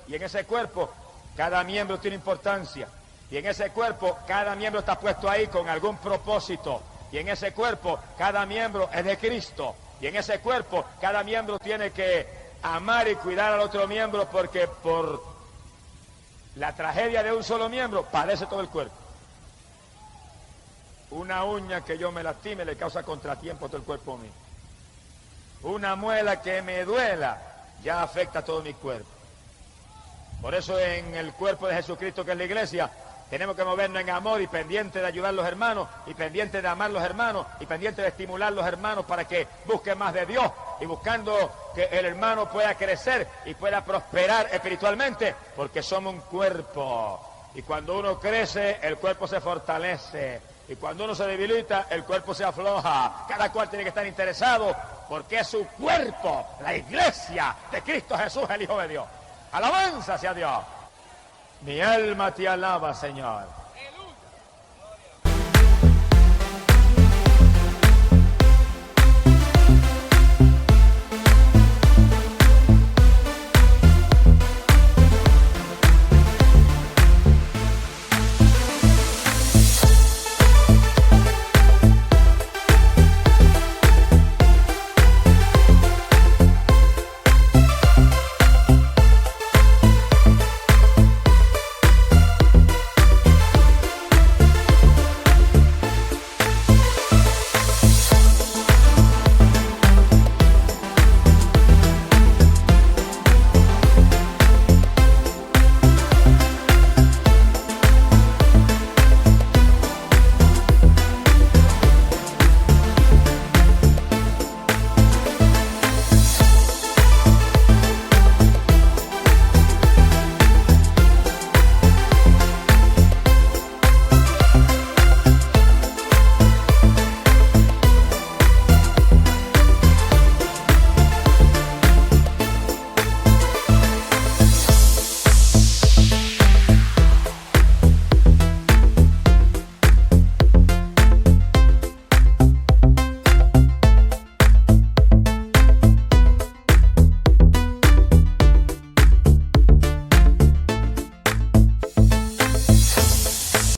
Y en ese cuerpo cada miembro tiene importancia. Y en ese cuerpo cada miembro está puesto ahí con algún propósito. Y en ese cuerpo cada miembro es de Cristo. Y en ese cuerpo cada miembro tiene que amar y cuidar al otro miembro, porque por la tragedia de un solo miembro padece todo el cuerpo. Una uña que yo me lastime le causa contratiempo a todo el cuerpo mío. Una muela que me duela ya afecta a todo mi cuerpo. Por eso en el cuerpo de Jesucristo, que es la iglesia, tenemos que movernos en amor y pendiente de ayudar a los hermanos, y pendiente de amar a los hermanos, y pendiente de estimular a los hermanos para que busquen más de Dios, y buscando que el hermano pueda crecer y pueda prosperar espiritualmente, porque somos un cuerpo. Y cuando uno crece, el cuerpo se fortalece. Y cuando uno se debilita, el cuerpo se afloja. Cada cual tiene que estar interesado, porque es su cuerpo, la iglesia de Cristo Jesús, el Hijo de Dios. Alabanza hacia Dios. Mi alma te alaba, Señor.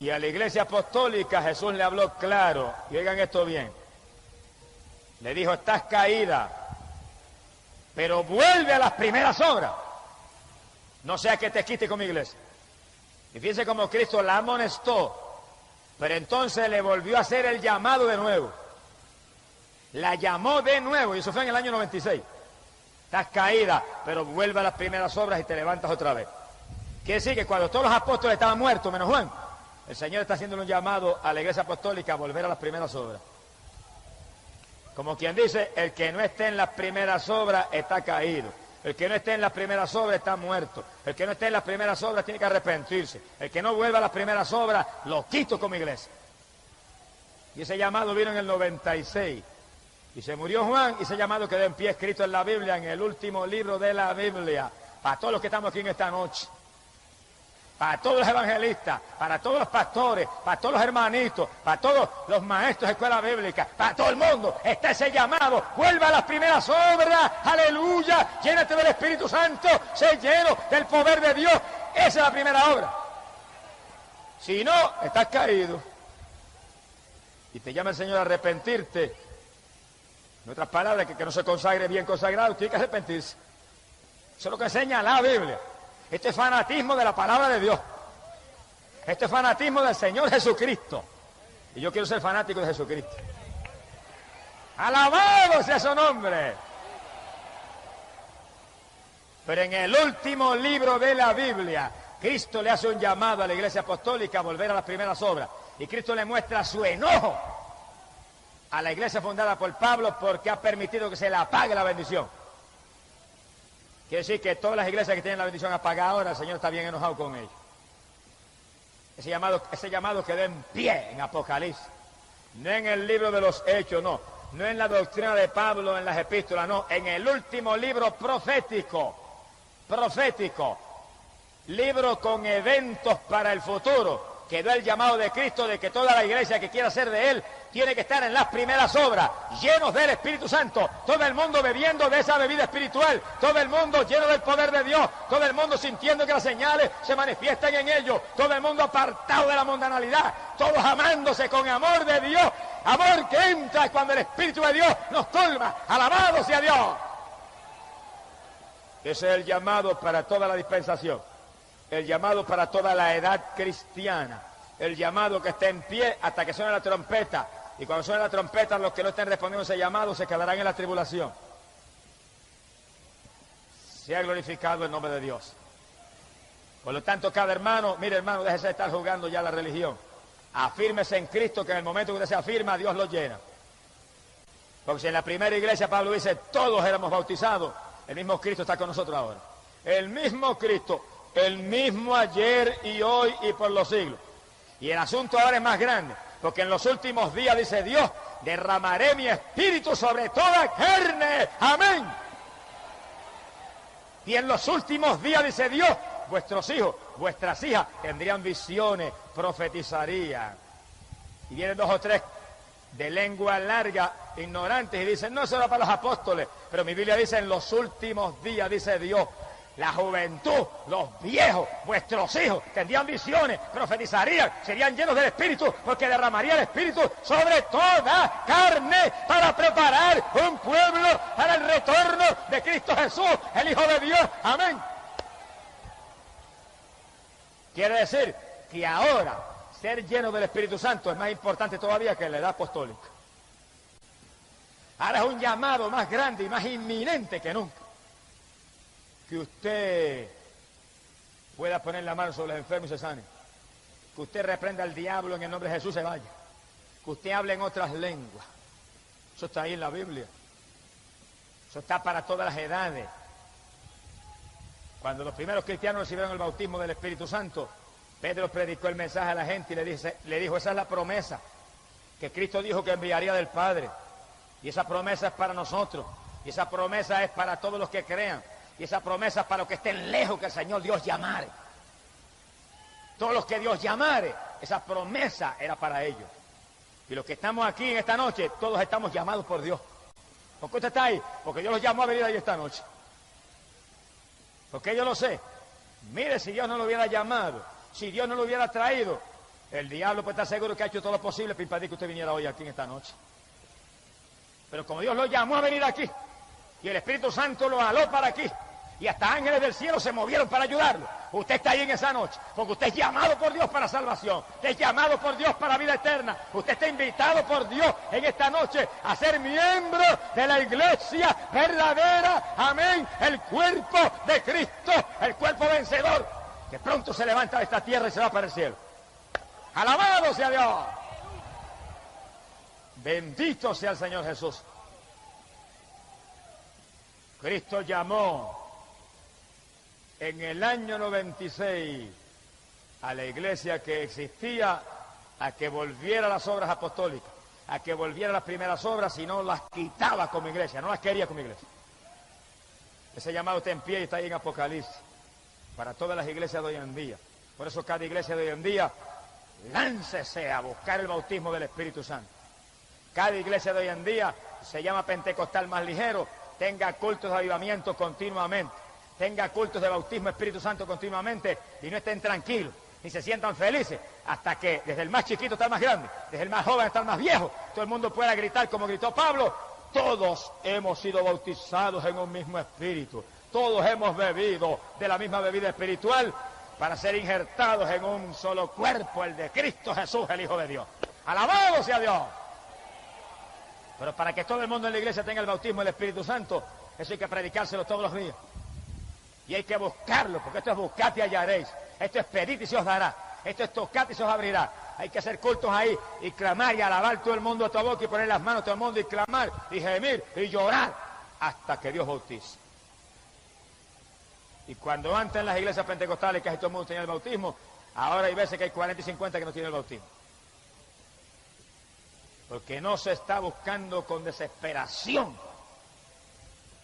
Y a la iglesia apostólica Jesús le habló claro, y oigan esto bien. Le dijo, estás caída, pero vuelve a las primeras obras. No sea que te quite con mi iglesia. Y fíjense cómo Cristo la amonestó, pero entonces le volvió a hacer el llamado de nuevo. La llamó de nuevo, y eso fue en el año 96. Estás caída, pero vuelve a las primeras obras y te levantas otra vez. Quiere decir que cuando todos los apóstoles estaban muertos, menos Juan, el Señor está haciendo un llamado a la iglesia apostólica a volver a las primeras obras. Como quien dice, el que no esté en las primeras obras está caído. El que no esté en las primeras obras está muerto. El que no esté en las primeras obras tiene que arrepentirse. El que no vuelva a las primeras obras, lo quito como iglesia. Y ese llamado vino en el 96. Y se murió Juan, y ese llamado quedó en pie escrito en la Biblia, en el último libro de la Biblia. Para todos los que estamos aquí en esta noche. Para todos los evangelistas, para todos los pastores, para todos los hermanitos, para todos los maestros de escuela bíblica, para todo el mundo, está ese llamado. Vuelva a las primeras obras, aleluya, llénate del Espíritu Santo, sé lleno del poder de Dios. Esa es la primera obra. Si no, estás caído. Y te llama el Señor a arrepentirte. En otras palabras, que no se consagre bien consagrado, tiene que arrepentirse. Eso es lo que enseña la Biblia. Este es fanatismo de la palabra de Dios. Este es fanatismo del Señor Jesucristo. Y yo quiero ser fanático de Jesucristo. ¡Alabado sea su nombre! Pero en el último libro de la Biblia, Cristo le hace un llamado a la iglesia apostólica a volver a las primeras obras. Y Cristo le muestra su enojo a la iglesia fundada por Pablo porque ha permitido que se le apague la bendición. Quiere decir que todas las iglesias que tienen la bendición apagada ahora, el Señor está bien enojado con ellos. Ese llamado quedó en pie en Apocalipsis. No en el libro de los Hechos, no. No en la doctrina de Pablo, en las epístolas, no. En el último libro profético. Profético. Libro con eventos para el futuro. Quedó el llamado de Cristo de que toda la iglesia que quiera ser de Él tiene que estar en las primeras obras, llenos del Espíritu Santo, todo el mundo bebiendo de esa bebida espiritual, todo el mundo lleno del poder de Dios, todo el mundo sintiendo que las señales se manifiestan en ellos, todo el mundo apartado de la mundanalidad, todos amándose con amor de Dios, amor que entra cuando el Espíritu de Dios nos colma. ¡Alabado sea Dios! Ese es el llamado para toda la dispensación, el llamado para toda la edad cristiana, el llamado que esté en pie hasta que suene la trompeta. Y cuando suene la trompeta, los que no estén respondiendo a ese llamado se quedarán en la tribulación. Sea glorificado el nombre de Dios. Por lo tanto, cada hermano, mire hermano, déjese de estar jugando ya la religión. Afírmese en Cristo, que en el momento que usted se afirma, Dios lo llena. Porque si en la primera iglesia Pablo dice, todos éramos bautizados, el mismo Cristo está con nosotros ahora. El mismo Cristo, el mismo ayer y hoy y por los siglos. Y el asunto ahora es más grande, porque en los últimos días, dice Dios, derramaré mi espíritu sobre toda carne. Amén. Y en los últimos días, dice Dios, vuestros hijos, vuestras hijas tendrían visiones, profetizarían. Y vienen 2 o 3 de lengua larga, ignorantes, y dicen, no, eso era para los apóstoles. Pero mi Biblia dice, en los últimos días, dice Dios, la juventud, los viejos, vuestros hijos, tendrían visiones, profetizarían, serían llenos del Espíritu, porque derramaría el Espíritu sobre toda carne para preparar un pueblo para el retorno de Cristo Jesús, el Hijo de Dios. Amén. Quiere decir que ahora ser lleno del Espíritu Santo es más importante todavía que la edad apostólica. Ahora es un llamado más grande y más inminente que nunca. Que usted pueda poner la mano sobre los enfermos y se sane. Que usted reprenda al diablo en el nombre de Jesús y se vaya. Que usted hable en otras lenguas. Eso está ahí en la Biblia. Eso está para todas las edades. Cuando los primeros cristianos recibieron el bautismo del Espíritu Santo, Pedro predicó el mensaje a la gente y le dijo, esa es la promesa que Cristo dijo que enviaría del Padre. Y esa promesa es para nosotros. Y esa promesa es para todos los que crean. Y esa promesa es para los que estén lejos, que el Señor Dios llamare. Todos los que Dios llamare, esa promesa era para ellos. Y los que estamos aquí en esta noche, todos estamos llamados por Dios. ¿Por qué usted está ahí? Porque Dios los llamó a venir ahí esta noche. Porque yo lo sé. Mire, si Dios no lo hubiera llamado, si Dios no lo hubiera traído, el diablo puede estar seguro que ha hecho todo lo posible para impedir que usted viniera hoy aquí en esta noche. Pero como Dios lo llamó a venir aquí, y el Espíritu Santo lo aló para aquí, y hasta ángeles del cielo se movieron para ayudarlo, usted está ahí en esa noche, porque usted es llamado por Dios para salvación, usted es llamado por Dios para vida eterna, usted está invitado por Dios en esta noche a ser miembro de la iglesia verdadera, amén, el cuerpo de Cristo, el cuerpo vencedor, que pronto se levanta de esta tierra y se va para el cielo. ¡Alabado sea Dios! Bendito sea el Señor Jesús. Cristo llamó en el año 96 a la iglesia que existía a que volviera a las obras apostólicas, a que volviera a las primeras obras, y no las quitaba como iglesia, no las quería como iglesia. Ese llamado está en pie y está ahí en Apocalipsis, para todas las iglesias de hoy en día. Por eso cada iglesia de hoy en día, láncese a buscar el bautismo del Espíritu Santo. Cada iglesia de hoy en día se llama pentecostal más ligero, tenga cultos de avivamiento continuamente, tenga cultos de bautismo Espíritu Santo continuamente, y no estén tranquilos, ni se sientan felices, hasta que desde el más chiquito hasta el más grande, desde el más joven hasta el más viejo, todo el mundo pueda gritar como gritó Pablo, todos hemos sido bautizados en un mismo espíritu, todos hemos bebido de la misma bebida espiritual, para ser injertados en un solo cuerpo, el de Cristo Jesús, el Hijo de Dios. ¡Alabado sea Dios! Pero para que todo el mundo en la iglesia tenga el bautismo del Espíritu Santo, eso hay que predicárselo todos los días. Y hay que buscarlo, porque esto es buscad y hallaréis. Esto es pedid y se os dará. Esto es tocad y se os abrirá. Hay que hacer cultos ahí y clamar y alabar todo el mundo a tu boca y poner las manos a todo el mundo y clamar y gemir y llorar hasta que Dios bautice. Y cuando antes en las iglesias pentecostales casi todo el mundo tenía el bautismo, ahora hay veces que hay 40 y 50 que no tienen el bautismo. Porque no se está buscando con desesperación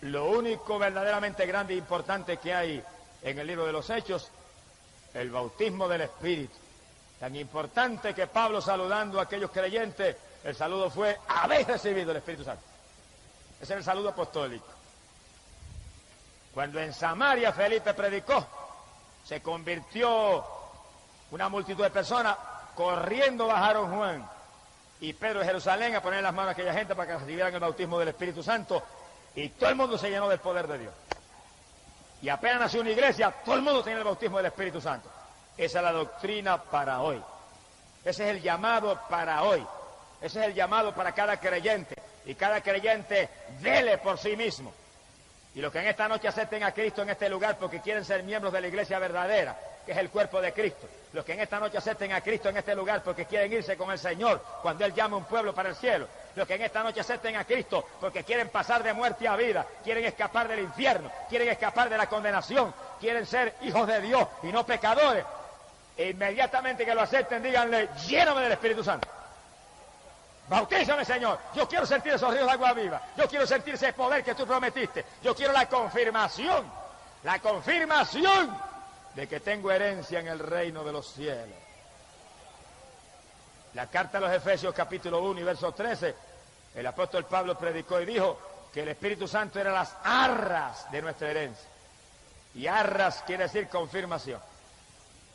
lo único verdaderamente grande e importante que hay en el libro de los Hechos, el bautismo del Espíritu. Tan importante que Pablo, saludando a aquellos creyentes, el saludo fue: habéis recibido el Espíritu Santo. Ese es el saludo apostólico. Cuando en Samaria Felipe predicó, se convirtió una multitud de personas, corriendo bajaron Juan y Pedro de Jerusalén a poner las manos a aquella gente para que recibieran el bautismo del Espíritu Santo, y todo el mundo se llenó del poder de Dios. Y apenas nació una iglesia, todo el mundo tenía el bautismo del Espíritu Santo. Esa es la doctrina para hoy. Ese es el llamado para hoy. Ese es el llamado para cada creyente. Y cada creyente vele por sí mismo. Y los que en esta noche acepten a Cristo en este lugar porque quieren ser miembros de la iglesia verdadera, que es el cuerpo de Cristo. Los que en esta noche acepten a Cristo en este lugar porque quieren irse con el Señor cuando Él llame a un pueblo para el cielo. Los que en esta noche acepten a Cristo porque quieren pasar de muerte a vida, quieren escapar del infierno, quieren escapar de la condenación, quieren ser hijos de Dios y no pecadores. E inmediatamente que lo acepten, díganle: lléname del Espíritu Santo. Bautízame, Señor. Yo quiero sentir esos ríos de agua viva. Yo quiero sentir ese poder que tú prometiste. Yo quiero la confirmación de que tengo herencia en el reino de los cielos. La carta a los Efesios capítulo 1 y verso 13, el apóstol Pablo predicó y dijo que el Espíritu Santo era las arras de nuestra herencia. Y arras quiere decir confirmación.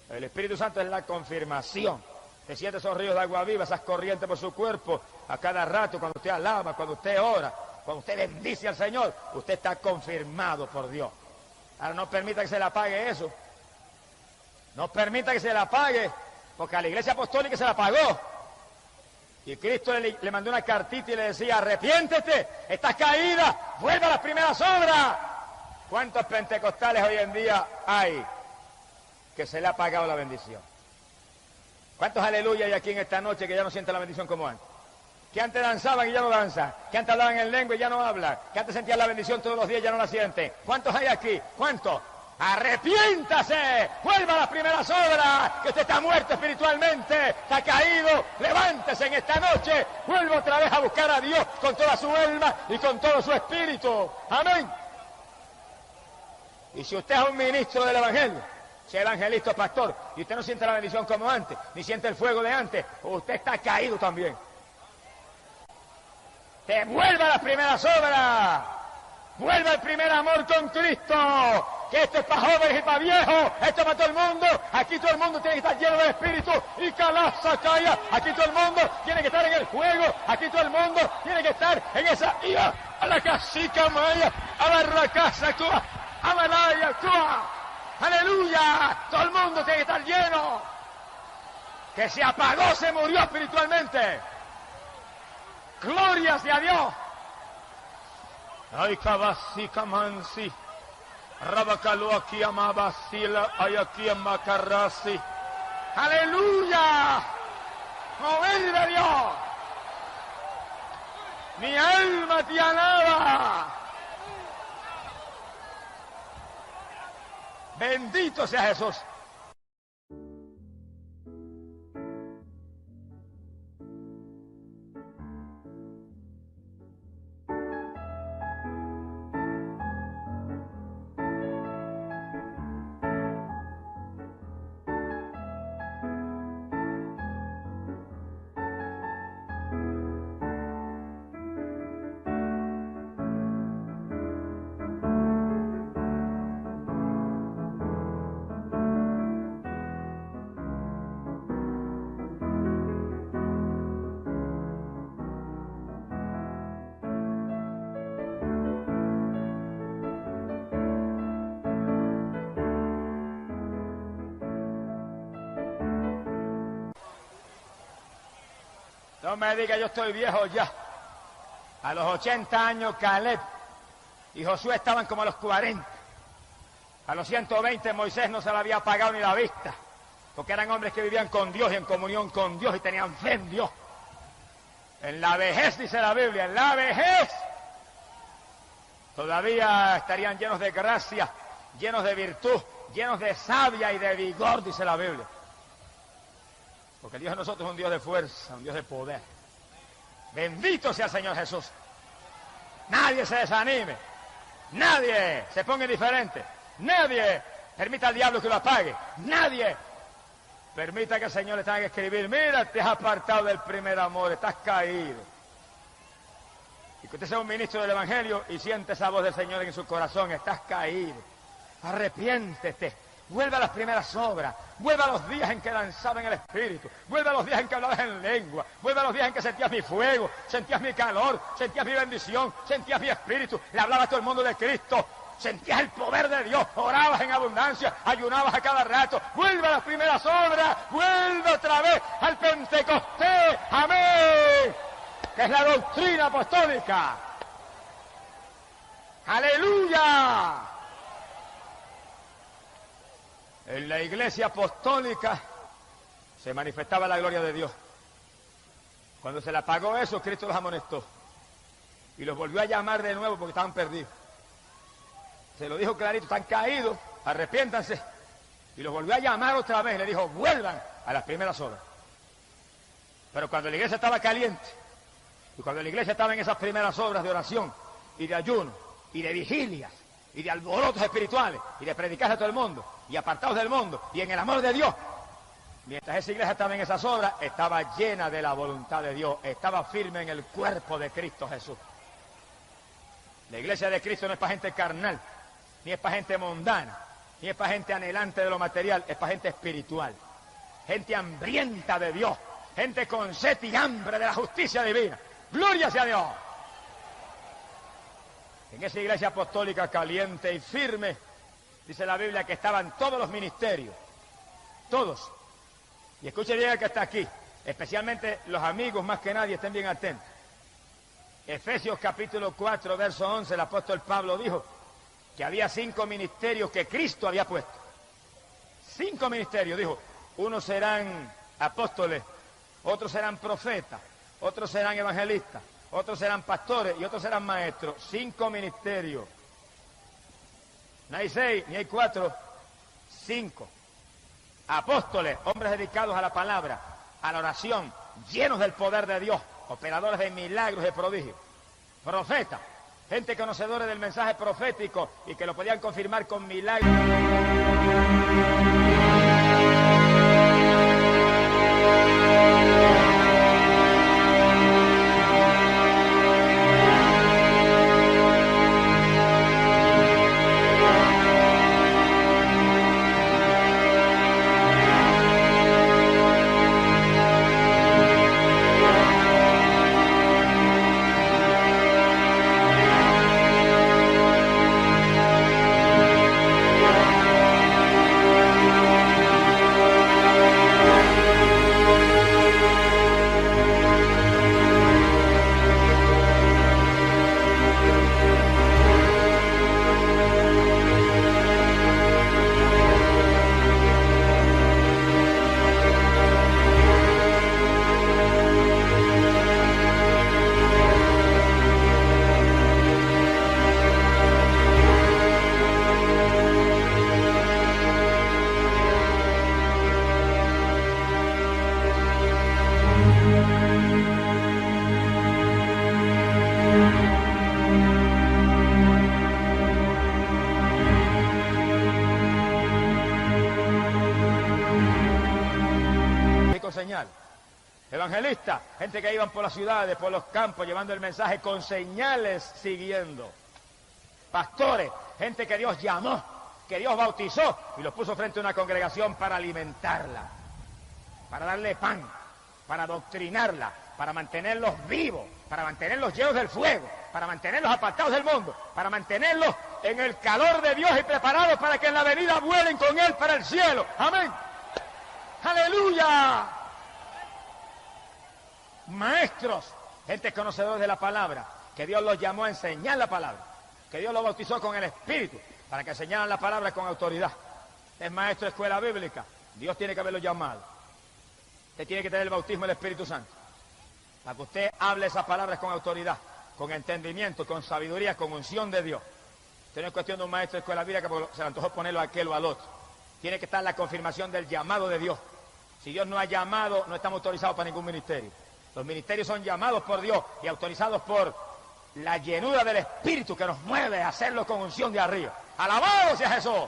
El Espíritu Santo es la confirmación. Te siente esos ríos de agua viva, esas corrientes por su cuerpo a cada rato, cuando usted alaba, cuando usted ora, cuando usted bendice al Señor, usted está confirmado por Dios. Ahora no permita que se le apague eso. No permita que se le apague, porque a la iglesia apostólica se la apagó. Y Cristo le mandó una cartita y le decía: arrepiéntete, estás caída, vuelve a las primeras obras. ¿Cuántos pentecostales hoy en día hay que se le ha apagado la bendición? ¿Cuántos aleluya hay aquí en esta noche que ya no sienten la bendición como antes? Que antes danzaban y ya no danzan, que antes hablaban en lengua y ya no hablan, que antes sentían la bendición todos los días y ya no la sienten. ¿Cuántos hay aquí? ¿Cuántos? ¡Arrepiéntase! ¡Vuelva a las primeras obras! Que usted está muerto espiritualmente, está caído. ¡Levántese en esta noche! ¡Vuelva otra vez a buscar a Dios con toda su alma y con todo su espíritu! ¡Amén! Y si usted es un ministro del Evangelio, sea evangelista o pastor, y usted no siente la bendición como antes, ni siente el fuego de antes, usted está caído también. ¡Que vuelva a las primeras obras! ¡Vuelva al primer amor con Cristo! Que esto es para jóvenes y para viejos, esto es para todo el mundo. Aquí todo el mundo tiene que estar lleno del Espíritu y calaza calla. Aquí todo el mundo tiene que estar en el fuego, aquí todo el mundo tiene que estar en esa ira, a la casica maya, a la racasa cua, a Malaya cua. ¡Aleluya! Todo el mundo tiene que estar lleno. Que se apagó, se murió espiritualmente. ¡Gloria sea a Dios! Ay, cabasi, camansi. Rabacalo aquí amabasila, ay aquí amacarrasi. ¡Aleluya! ¡Mover de Dios! Mi alma te alaba. Bendito sea Jesús. No me diga yo estoy viejo ya. A los 80 años Caleb y Josué estaban como a los 40. A los 120 Moisés no se le había apagado ni la vista, porque eran hombres que vivían con Dios y en comunión con Dios y tenían fe en Dios. En la vejez, dice la Biblia, en la vejez todavía estarían llenos de gracia llenos de virtud, llenos de savia y de vigor, dice la Biblia. Porque el Dios de nosotros es un Dios de fuerza, un Dios de poder. Bendito sea el Señor Jesús. Nadie se desanime, nadie se ponga indiferente, nadie permita al diablo que lo apague, nadie permita que el Señor le tenga que escribir: mira, te has apartado del primer amor, estás caído. Y que usted sea un ministro del Evangelio y siente esa voz del Señor en su corazón: estás caído, arrepiéntete, vuelve a las primeras obras, vuelve a los días en que danzaba en el Espíritu, vuelve a los días en que hablabas en lengua, vuelve a los días en que sentías mi fuego, sentías mi calor, sentías mi bendición, sentías mi Espíritu, le hablabas a todo el mundo de Cristo, sentías el poder de Dios, orabas en abundancia, ayunabas a cada rato. Vuelve a las primeras obras, vuelve otra vez al Pentecostés, amén, que es la doctrina apostólica. ¡Aleluya! En la iglesia apostólica se manifestaba la gloria de Dios. Cuando se le apagó eso, Cristo los amonestó y los volvió a llamar de nuevo porque estaban perdidos. Se lo dijo clarito: están caídos, arrepiéntanse. Y los volvió a llamar otra vez, le dijo: vuelvan a las primeras obras. Pero cuando la iglesia estaba caliente, y cuando la iglesia estaba en esas primeras obras de oración y de ayuno y de vigilias y de alborotos espirituales y de predicar a todo el mundo y apartados del mundo y en el amor de Dios, mientras esa iglesia estaba en esas obras, estaba llena de la voluntad de Dios, estaba firme en el cuerpo de Cristo Jesús. La iglesia de Cristo no es para gente carnal, ni es para gente mundana, ni es para gente anhelante de lo material, es para gente espiritual, gente hambrienta de Dios, gente con sed y hambre de la justicia divina. ¡Gloria sea a Dios! En esa iglesia apostólica caliente y firme, dice la Biblia que estaban todos los ministerios, todos. Y escuche bien el que está aquí, especialmente los amigos más que nadie, estén bien atentos. Efesios capítulo 4, verso 11, el apóstol Pablo dijo que había 5 ministerios que Cristo había puesto. 5 ministerios, dijo: unos serán apóstoles, otros serán profetas, otros serán evangelistas, otros serán pastores y otros serán maestros. 5 ministerios. No hay 6, ni hay 4, 5. Apóstoles, hombres dedicados a la palabra, a la oración, llenos del poder de Dios, operadores de milagros y prodigios. Profetas, gente conocedora del mensaje profético y que lo podían confirmar con milagros. Señal. Evangelistas, gente que iban por las ciudades, por los campos, llevando el mensaje con señales siguiendo. Pastores, gente que Dios llamó, que Dios bautizó y los puso frente a una congregación para alimentarla, para darle pan, para adoctrinarla, para mantenerlos vivos, para mantenerlos llenos del fuego, para mantenerlos apartados del mundo, para mantenerlos en el calor de Dios y preparados para que en la venida vuelen con Él para el cielo. Amén. ¡Aleluya! Maestros, gente conocedores de la palabra, que Dios los llamó a enseñar la palabra, que Dios los bautizó con el Espíritu, para que enseñaran la palabra con autoridad. Es maestro de escuela bíblica, Dios tiene que haberlo llamado. Usted tiene que tener el bautismo del Espíritu Santo, para que usted hable esas palabras con autoridad, con entendimiento, con sabiduría, con unción de Dios. Esto no es cuestión de un maestro de escuela bíblica porque se le antojó ponerlo a aquel o al otro. Tiene que estar la confirmación del llamado de Dios. Si Dios no ha llamado, no estamos autorizados para ningún ministerio. Los ministerios son llamados por Dios y autorizados por la llenura del Espíritu que nos mueve a hacerlo con unción de arriba. ¡Alabado sea Jesús!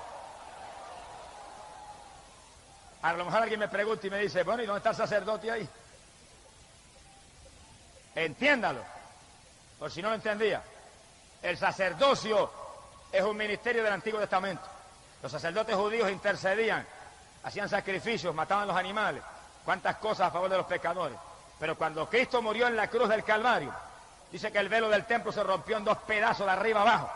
A lo mejor alguien me pregunta y me dice, bueno, ¿y dónde está el sacerdote ahí? Entiéndalo, por si no lo entendía. El sacerdocio es un ministerio del Antiguo Testamento. Los sacerdotes judíos intercedían, hacían sacrificios, mataban los animales, cuántas cosas a favor de los pecadores. Pero cuando Cristo murió en la cruz del Calvario, dice que el velo del templo se rompió en 2 pedazos de arriba abajo.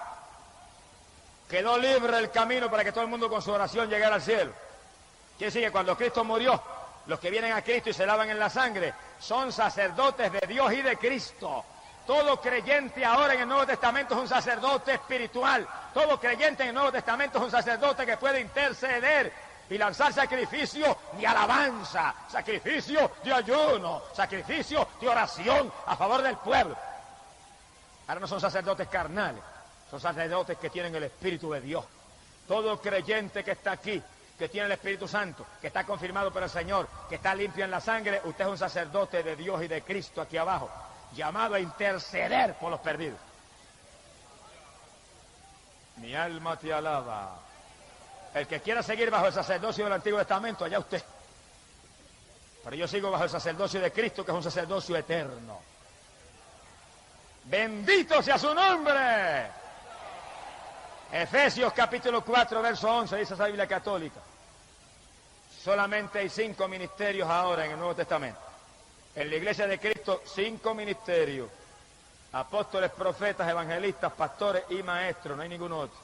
Quedó libre el camino para que todo el mundo con su oración llegara al cielo. Quiere decir que cuando Cristo murió, los que vienen a Cristo y se lavan en la sangre son sacerdotes de Dios y de Cristo. Todo creyente ahora en el Nuevo Testamento es un sacerdote espiritual. Todo creyente en el Nuevo Testamento es un sacerdote que puede interceder y lanzar sacrificio de alabanza, sacrificio de ayuno, sacrificio de oración a favor del pueblo. Ahora no son sacerdotes carnales, son sacerdotes que tienen el Espíritu de Dios. Todo creyente que está aquí, que tiene el Espíritu Santo, que está confirmado por el Señor, que está limpio en la sangre, usted es un sacerdote de Dios y de Cristo aquí abajo, llamado a interceder por los perdidos. Mi alma te alaba. El que quiera seguir bajo el sacerdocio del Antiguo Testamento, allá usted. Pero yo sigo bajo el sacerdocio de Cristo, que es un sacerdocio eterno. ¡Bendito sea su nombre! Efesios capítulo 4, verso 11, dice esa Biblia católica. Solamente hay 5 ministerios ahora en el Nuevo Testamento. En la Iglesia de Cristo, 5 ministerios. Apóstoles, profetas, evangelistas, pastores y maestros, no hay ningún otro.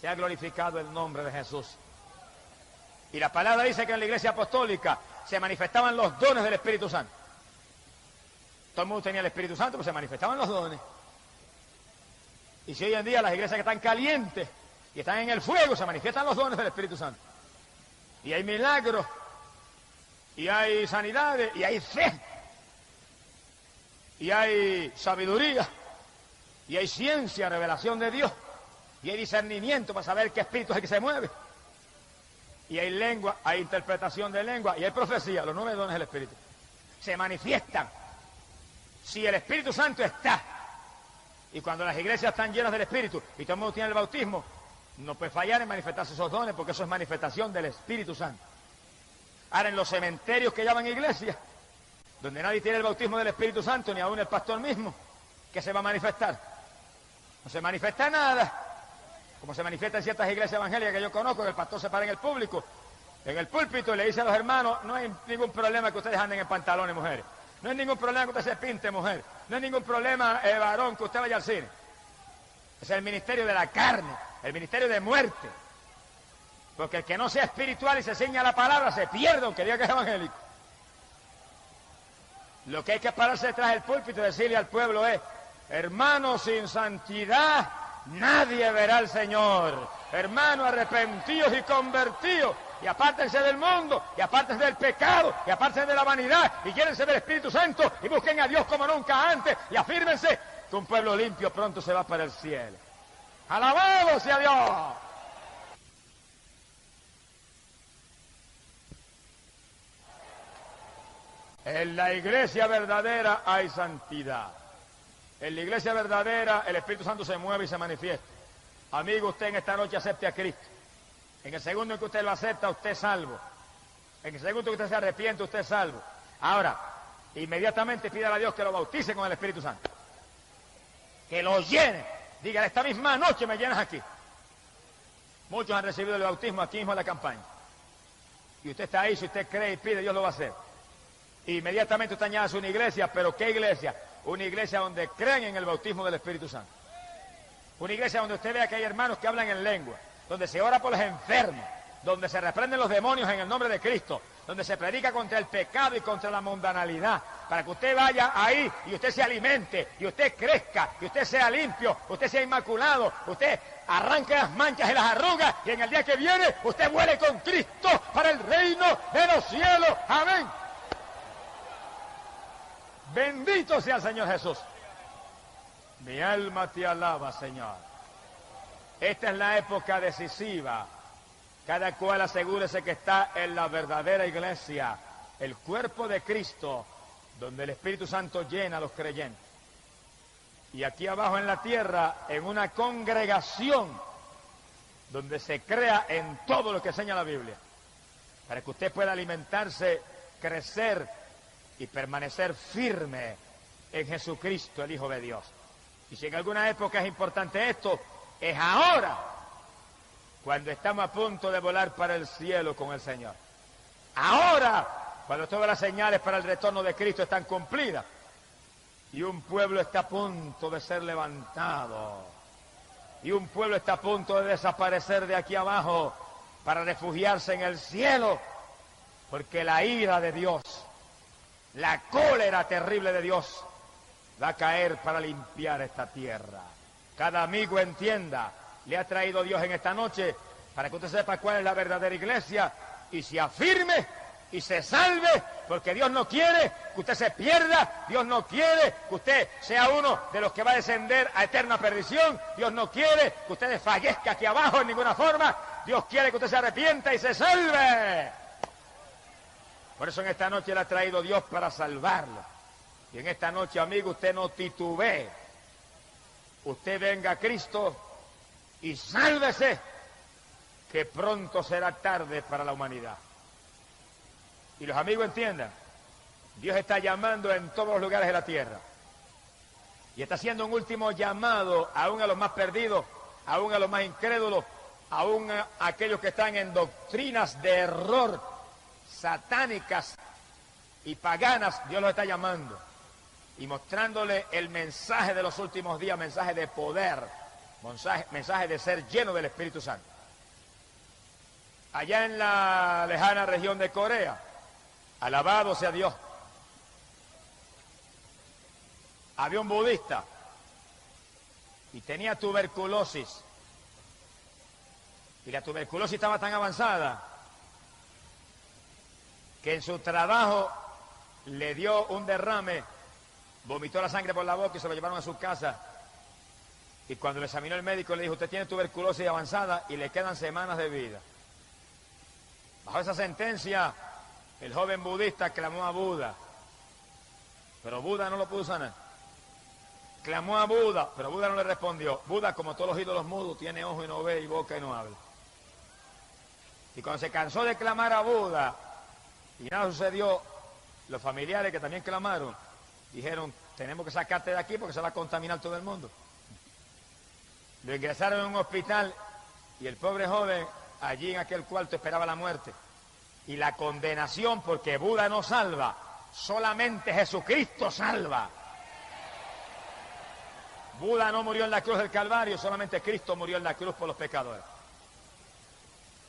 Se ha glorificado el nombre de Jesús. Y la palabra dice que en la Iglesia apostólica se manifestaban los dones del Espíritu Santo. Todo el mundo tenía el Espíritu Santo, pues se manifestaban los dones. Y si hoy en día las iglesias que están calientes y están en el fuego, se manifiestan los dones del Espíritu Santo. Y hay milagros, y hay sanidades, y hay fe, y hay sabiduría, y hay ciencia, revelación de Dios, y hay discernimiento para saber qué espíritu es el que se mueve. Y hay lengua, hay interpretación de lengua, y hay profecía, los 9 dones del Espíritu. Se manifiestan. Si el Espíritu Santo está, y cuando las iglesias están llenas del Espíritu, y todo el mundo tiene el bautismo, no puede fallar en manifestarse esos dones, porque eso es manifestación del Espíritu Santo. Ahora, en los cementerios que llaman iglesias, donde nadie tiene el bautismo del Espíritu Santo, ni aún el pastor mismo, ¿qué se va a manifestar? No se manifiesta nada. Como se manifiesta en ciertas iglesias evangélicas que yo conozco, que el pastor se para en el público, en el púlpito, y le dice a los hermanos, no hay ningún problema que ustedes anden en pantalones, mujeres. No hay ningún problema que usted se pinte, mujer. No hay ningún problema, varón, que usted vaya al cine. Es el ministerio de la carne, el ministerio de muerte. Porque el que no sea espiritual y se ciña a la palabra se pierde, aunque diga que es evangélico. Lo que hay que pararse detrás del púlpito y decirle al pueblo es, hermanos, sin santidad nadie verá al Señor. Hermanos, arrepentidos y convertidos, y apártense del mundo, y apártense del pecado, y apártense de la vanidad, y llénense del Espíritu Santo, y busquen a Dios como nunca antes, y afírmense que un pueblo limpio pronto se va para el cielo. ¡Alabado sea Dios! En la iglesia verdadera hay santidad. En la iglesia verdadera el Espíritu Santo se mueve y se manifiesta. Amigo, usted en esta noche acepte a Cristo. En el segundo en que usted lo acepta, usted es salvo. En el segundo en que usted se arrepiente, usted es salvo. Ahora, inmediatamente pídale a Dios que lo bautice con el Espíritu Santo. Que lo llene. Dígale, esta misma noche me llenas aquí. Muchos han recibido el bautismo aquí mismo en la campaña. Y usted está ahí, si usted cree y pide, Dios lo va a hacer. Inmediatamente usted añade una iglesia, pero ¿qué iglesia? Una iglesia donde creen en el bautismo del Espíritu Santo. Una iglesia donde usted vea que hay hermanos que hablan en lengua, donde se ora por los enfermos, donde se reprenden los demonios en el nombre de Cristo, donde se predica contra el pecado y contra la mundanalidad, para que usted vaya ahí y usted se alimente, y usted crezca, y usted sea limpio, usted sea inmaculado, usted arranque las manchas y las arrugas, y en el día que viene usted vuele con Cristo para el reino de los cielos. Amén. Bendito sea el Señor Jesús. Mi alma te alaba, Señor. Esta es la época decisiva. Cada cual asegúrese que está en la verdadera iglesia, el cuerpo de Cristo, donde el Espíritu Santo llena a los creyentes. Y aquí abajo en la tierra, en una congregación, donde se crea en todo lo que enseña la Biblia, para que usted pueda alimentarse, crecer y permanecer firme en Jesucristo, el Hijo de Dios. Y si en alguna época es importante esto, es ahora, cuando estamos a punto de volar para el cielo con el Señor. Ahora, cuando todas las señales para el retorno de Cristo están cumplidas y un pueblo está a punto de ser levantado y un pueblo está a punto de desaparecer de aquí abajo para refugiarse en el cielo, porque la ira de Dios, la cólera terrible de Dios va a caer para limpiar esta tierra. Cada amigo entienda, le ha traído Dios en esta noche para que usted sepa cuál es la verdadera iglesia y se afirme y se salve, porque Dios no quiere que usted se pierda, Dios no quiere que usted sea uno de los que va a descender a eterna perdición, Dios no quiere que usted desfallezca aquí abajo en ninguna forma, Dios quiere que usted se arrepienta y se salve. Por eso en esta noche le ha traído Dios para salvarlo. Y en esta noche, amigo, usted no titubee. Usted venga a Cristo y sálvese, que pronto será tarde para la humanidad. Y los amigos entiendan, Dios está llamando en todos los lugares de la tierra. Y está haciendo un último llamado aún a los más perdidos, aún a los más incrédulos, aún a aquellos que están en doctrinas de error, satánicas y paganas. Dios los está llamando y mostrándole el mensaje de los últimos días, mensaje de poder, mensaje de ser lleno del Espíritu Santo. Allá en la lejana región de Corea, alabado sea Dios, había un budista y tenía tuberculosis. Y la tuberculosis estaba tan avanzada que en su trabajo le dio un derrame, vomitó la sangre por la boca y se lo llevaron a su casa. Y cuando lo examinó el médico le dijo: usted tiene tuberculosis avanzada y le quedan semanas de vida. Bajo esa sentencia, el joven budista clamó a Buda, pero Buda no lo pudo sanar. Clamó a Buda, pero Buda no le respondió. Buda, como todos los ídolos mudos, tiene ojo y no ve y boca y no habla. Y cuando se cansó de clamar a Buda y nada sucedió, los familiares que también clamaron dijeron: tenemos que sacarte de aquí porque se va a contaminar todo el mundo. Lo ingresaron en un hospital y el pobre joven allí en aquel cuarto esperaba la muerte y la condenación, porque Buda no salva, solamente Jesucristo salva. Buda no murió en la cruz del Calvario, solamente Cristo murió en la cruz por los pecadores.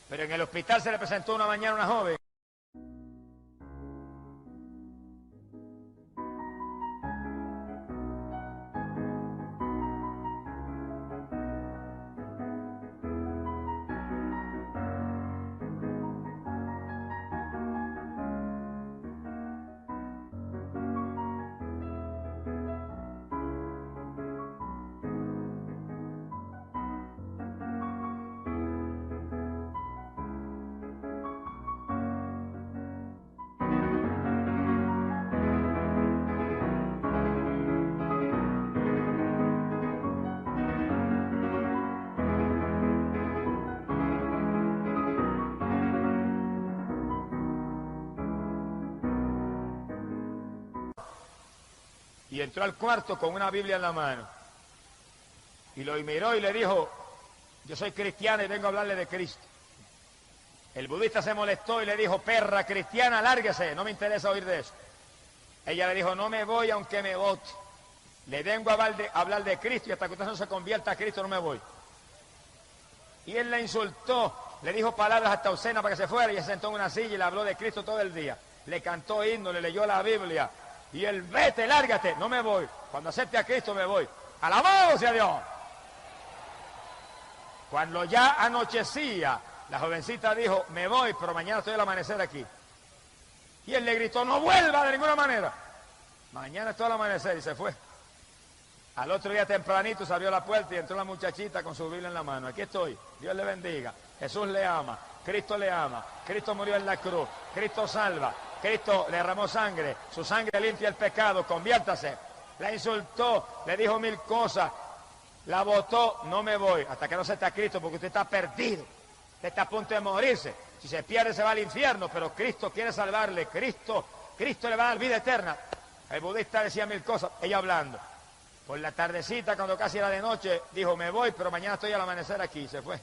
Pero en el hospital se le presentó una mañana una joven. Y entró al cuarto con una Biblia en la mano. Y lo miró y le dijo: yo soy cristiana y vengo a hablarle de Cristo. El budista se molestó y le dijo: perra cristiana, lárguese, no me interesa oír de eso. Ella le dijo: no me voy aunque me vote. Le vengo a hablar de Cristo y hasta que usted no se convierta a Cristo no me voy. Y él la insultó, le dijo palabras hasta obscenas para que se fuera y se sentó en una silla y le habló de Cristo todo el día. Le cantó himno, le leyó la Biblia. Y él: vete, lárgate, no me voy. Cuando acepte a Cristo me voy. ¡Alabado sea Dios! Cuando ya anochecía, la jovencita dijo: me voy, pero mañana estoy al amanecer aquí. Y él le gritó: no vuelva de ninguna manera. Mañana estoy al amanecer, y se fue. Al otro día tempranito se abrió la puerta y entró la muchachita con su Biblia en la mano. Aquí estoy, Dios le bendiga, Jesús le ama, Cristo le ama, Cristo murió en la cruz, Cristo salva, Cristo le derramó sangre, su sangre limpia el pecado, conviértase. La insultó, le dijo 1000 cosas, la botó, no me voy, hasta que no se está Cristo, porque usted está perdido, usted está a punto de morirse, si se pierde se va al infierno, pero Cristo quiere salvarle, Cristo le va a dar vida eterna. El budista decía 1000 cosas, ella hablando. Por la tardecita, cuando casi era de noche, dijo, me voy, pero mañana estoy al amanecer aquí, se fue.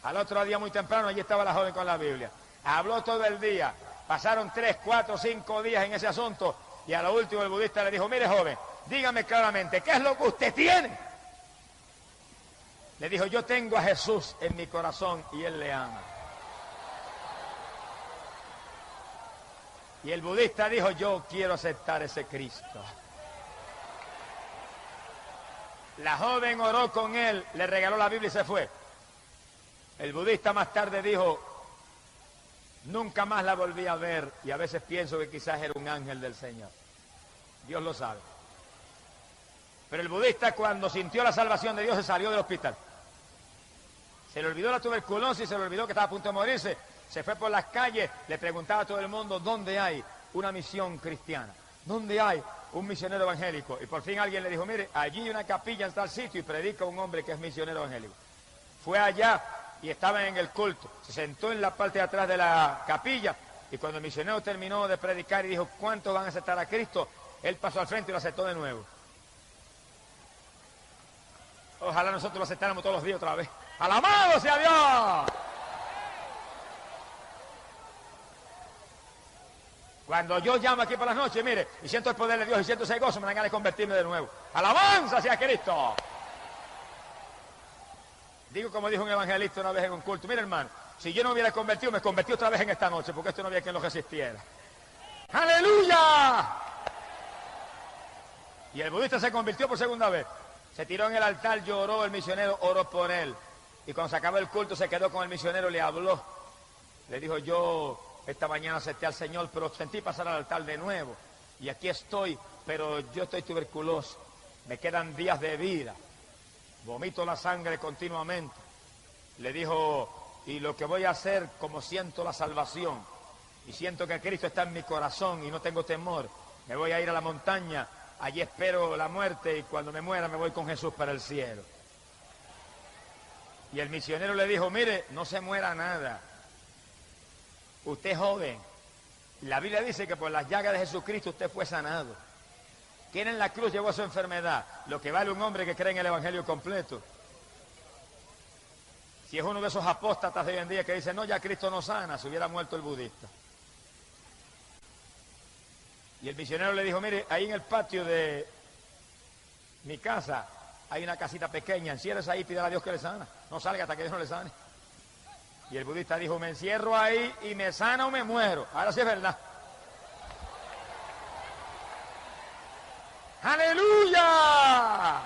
Al otro día muy temprano, allí estaba la joven con la Biblia. Habló todo el día, pasaron 3, 4, 5 días en ese asunto, y a lo último el budista le dijo, mire joven, dígame claramente, ¿qué es lo que usted tiene? Le dijo, yo tengo a Jesús en mi corazón y Él le ama. Y el budista dijo, yo quiero aceptar ese Cristo. La joven oró con él, le regaló la Biblia y se fue. El budista más tarde dijo, nunca más la volví a ver y a veces pienso que quizás era un ángel del Señor. Dios lo sabe. Pero el budista cuando sintió la salvación de Dios se salió del hospital. Se le olvidó la tuberculosis, se le olvidó que estaba a punto de morirse. Se fue por las calles, le preguntaba a todo el mundo dónde hay una misión cristiana, dónde hay un misionero evangélico. Y por fin alguien le dijo, mire, allí hay una capilla en tal sitio y predica un hombre que es misionero evangélico. Fue allá y estaba en el culto. Se sentó en la parte de atrás de la capilla y cuando el misionero terminó de predicar y dijo, ¿cuántos van a aceptar a Cristo? Él pasó al frente y lo aceptó de nuevo. Ojalá nosotros lo aceptáramos todos los días otra vez. ¡Alabado sea Dios! Cuando yo llamo aquí por las noches, mire, y siento el poder de Dios y siento ese gozo, me dan ganas de convertirme de nuevo. ¡Alabanza sea Cristo! Digo como dijo un evangelista una vez en un culto, mire hermano, si yo no me hubiera convertido, me convertí otra vez en esta noche, porque esto no había quien lo resistiera. ¡Aleluya! Y el budista se convirtió por segunda vez. Se tiró en el altar, lloró, el misionero oró por él. Y cuando se acabó el culto se quedó con el misionero, le habló. Le dijo, yo esta mañana acepté al Señor, pero sentí pasar al altar de nuevo. Y aquí estoy, pero yo estoy tuberculoso. Me quedan días de vida. Vomito la sangre continuamente. Le dijo, y lo que voy a hacer, como siento la salvación, y siento que Cristo está en mi corazón y no tengo temor, me voy a ir a la montaña, allí espero la muerte y cuando me muera me voy con Jesús para el cielo. Y el misionero le dijo, mire, no se muera nada. Usted es joven. La Biblia dice que por las llagas de Jesucristo usted fue sanado. ¿Quién en la cruz llevó su enfermedad? Lo que vale un hombre que cree en el Evangelio completo. Si es uno de esos apóstatas de hoy en día que dice, no, ya Cristo no sana, se hubiera muerto el budista. Y el misionero le dijo, mire, ahí en el patio de mi casa hay una casita pequeña, enciérrese ahí y pídale a Dios que le sana. No salga hasta que Dios no le sane. Y el budista dijo, me encierro ahí y me sana o me muero. Ahora sí es verdad. ¡Aleluya!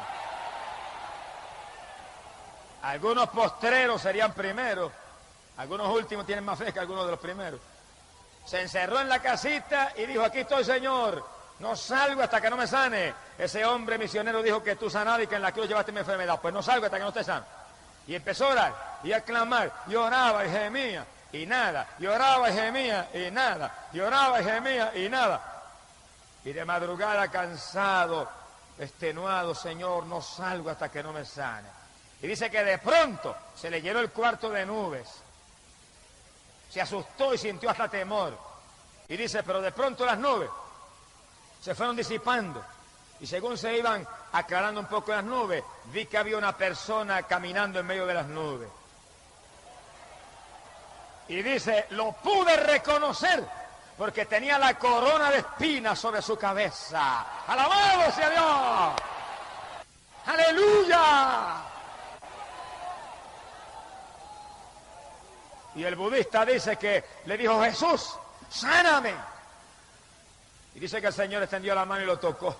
Algunos postreros serían primeros. Algunos últimos tienen más fe que algunos de los primeros. Se encerró en la casita y dijo, aquí estoy, Señor. No salgo hasta que no me sane. Ese hombre misionero dijo que tú sanabas y que en la cruz llevaste mi enfermedad. Pues no salgo hasta que no esté sano. Y empezó a orar y a clamar. Lloraba y gemía y nada. Lloraba y gemía y nada. Lloraba y gemía y nada. Y de madrugada cansado, extenuado, Señor, no salgo hasta que no me sane. Y dice que de pronto se le llenó el cuarto de nubes. Se asustó y sintió hasta temor. Y dice, pero de pronto las nubes se fueron disipando. Y según se iban aclarando un poco las nubes, vi que había una persona caminando en medio de las nubes. Y dice, lo pude reconocer porque tenía la corona de espinas sobre su cabeza. ¡Alabado sea Dios! ¡Aleluya! Y el budista dice que le dijo, Jesús, sáname. Y dice que el Señor extendió la mano y lo tocó.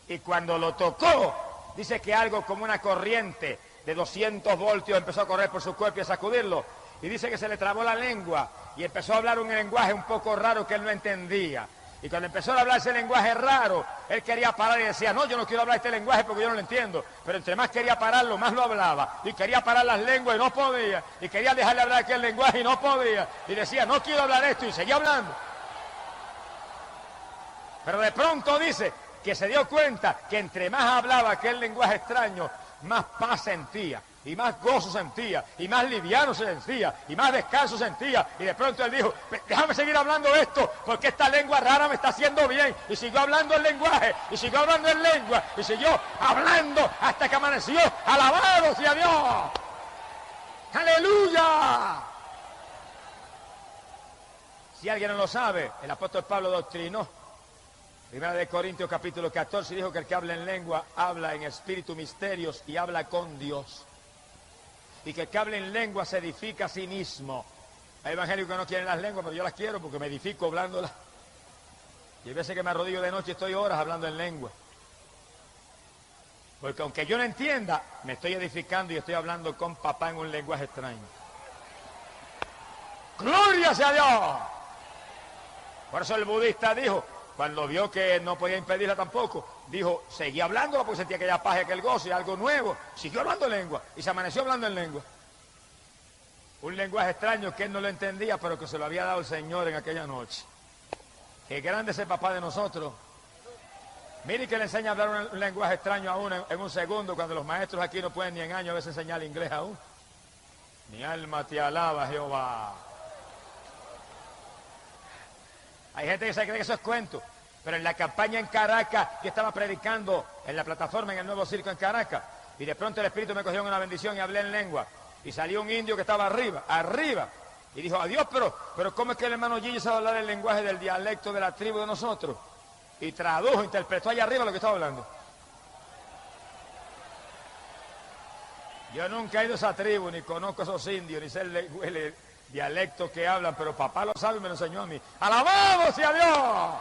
Y cuando lo tocó, dice que algo como una corriente de 200 voltios empezó a correr por su cuerpo y a sacudirlo. Y dice que se le trabó la lengua y empezó a hablar un lenguaje un poco raro que él no entendía. Y cuando empezó a hablar ese lenguaje raro, él quería parar y decía, no, yo no quiero hablar este lenguaje porque yo no lo entiendo. Pero entre más quería pararlo, más lo hablaba. Y quería parar las lenguas y no podía. Y quería dejarle hablar aquel lenguaje y no podía. Y decía, no quiero hablar esto, y seguía hablando. Pero de pronto dice que se dio cuenta que entre más hablaba aquel lenguaje extraño, más paz sentía, y más gozo sentía, y más liviano se sentía, y más descanso sentía. Y de pronto él dijo, déjame seguir hablando esto, porque esta lengua rara me está haciendo bien. Y siguió hablando el lenguaje, y siguió hablando en lengua, y siguió hablando hasta que amaneció. ¡Alabado sea Dios! ¡Aleluya! Si alguien no lo sabe, el apóstol Pablo doctrinó. Primera de Corintios capítulo 14 dijo que el que habla en lengua habla en espíritu misterios y habla con Dios. Y que el que habla en lengua se edifica a sí mismo. Hay evangélicos que no quieren las lenguas, pero yo las quiero porque me edifico hablándolas. Y hay veces que me arrodillo de noche y estoy horas hablando en lengua. Porque aunque yo no entienda, me estoy edificando y estoy hablando con papá en un lenguaje extraño. ¡Gloria sea Dios! Por eso el budista dijo, cuando vio que no podía impedirla tampoco, dijo, seguía hablando porque sentía aquella paz y aquel gozo y algo nuevo. Siguió hablando en lengua y se amaneció hablando en lengua. Un lenguaje extraño que él no lo entendía, pero que se lo había dado el Señor en aquella noche. Qué grande es el papá de nosotros. Mire que le enseña a hablar un lenguaje extraño a uno en un segundo, cuando los maestros aquí no pueden ni en años a veces enseñar inglés aún. Mi alma te alaba, Jehová. Hay gente que se cree que eso es cuento, pero en la campaña en Caracas, yo estaba predicando en la plataforma en el Nuevo Circo en Caracas, y de pronto el Espíritu me cogió en una bendición y hablé en lengua, y salió un indio que estaba arriba, y dijo, adiós, pero ¿cómo es que el hermano Gigi sabe hablar el lenguaje del dialecto de la tribu de nosotros? Y tradujo, interpretó allá arriba lo que estaba hablando. Yo nunca he ido a esa tribu, ni conozco a esos indios, ni sé el dialecto que hablan, pero papá lo sabe y me lo enseñó a mí. ¡Alabado sea Dios!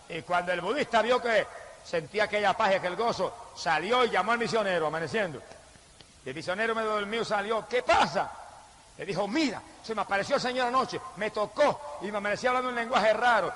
Y cuando el budista vio que sentía aquella paz y aquel gozo, salió y llamó al misionero, amaneciendo. Y el misionero medio dormido salió, ¿qué pasa? Le dijo, mira, se me apareció el Señor anoche, me tocó y me amaneció hablando un lenguaje raro.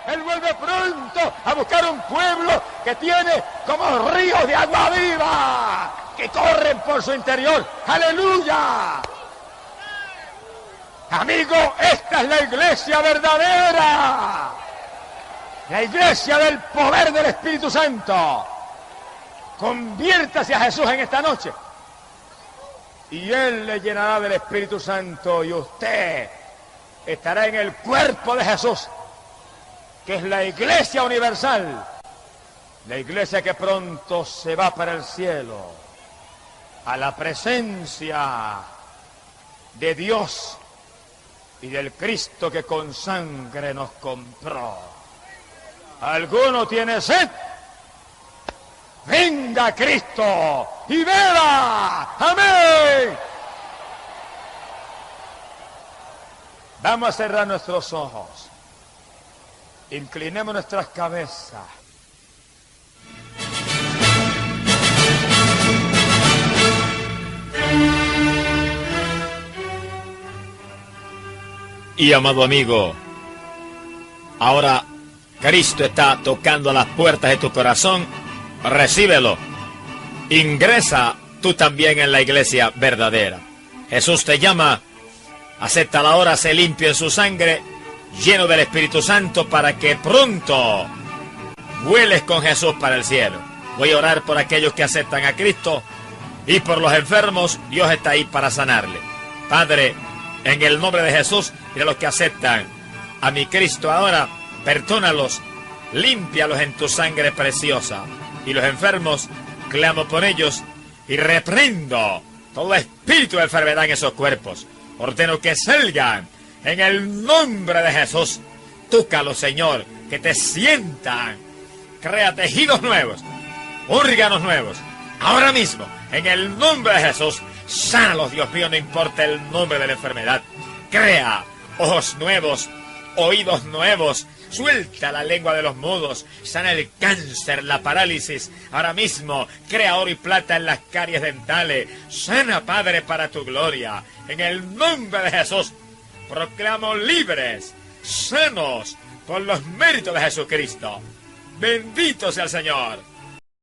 Él vuelve pronto a buscar un pueblo que tiene como ríos de agua viva que corren por su interior. ¡Aleluya! Amigo, esta es la iglesia verdadera. La iglesia del poder del Espíritu Santo. Conviértase a Jesús en esta noche. Y Él le llenará del Espíritu Santo y usted estará en el cuerpo de Jesús, que es la iglesia universal, la iglesia que pronto se va para el cielo, a la presencia de Dios y del Cristo que con sangre nos compró. ¿Alguno tiene sed? Venga Cristo y beba. Amén. Vamos a cerrar nuestros ojos. Inclinemos nuestras cabezas. Y amado amigo, ahora Cristo está tocando las puertas de tu corazón. Recíbelo Ingresa tú también en la iglesia verdadera. Jesús te llama, acepta la hora, sé limpio en su sangre, lleno del Espíritu Santo, para que pronto vueles con Jesús para el cielo. Voy a orar por aquellos que aceptan a Cristo y por los enfermos. Dios está ahí para sanarle. Padre, en el nombre de Jesús y de los que aceptan a mi Cristo ahora, perdónalos, límpialos en tu sangre preciosa. Y los enfermos, clamo por ellos y reprendo todo espíritu de enfermedad en esos cuerpos. Ordeno que salgan en el nombre de Jesús. Tócalos, Señor, que te sientan. Crea tejidos nuevos, órganos nuevos. Ahora mismo, en el nombre de Jesús, sánalos, Dios mío, no importa el nombre de la enfermedad. Crea ojos nuevos, oídos nuevos. Suelta la lengua de los mudos, sana el cáncer, la parálisis. Ahora mismo, crea oro y plata en las caries dentales. Sana, Padre, para tu gloria. En el nombre de Jesús, proclamo libres, sanos, por los méritos de Jesucristo. Bendito sea el Señor.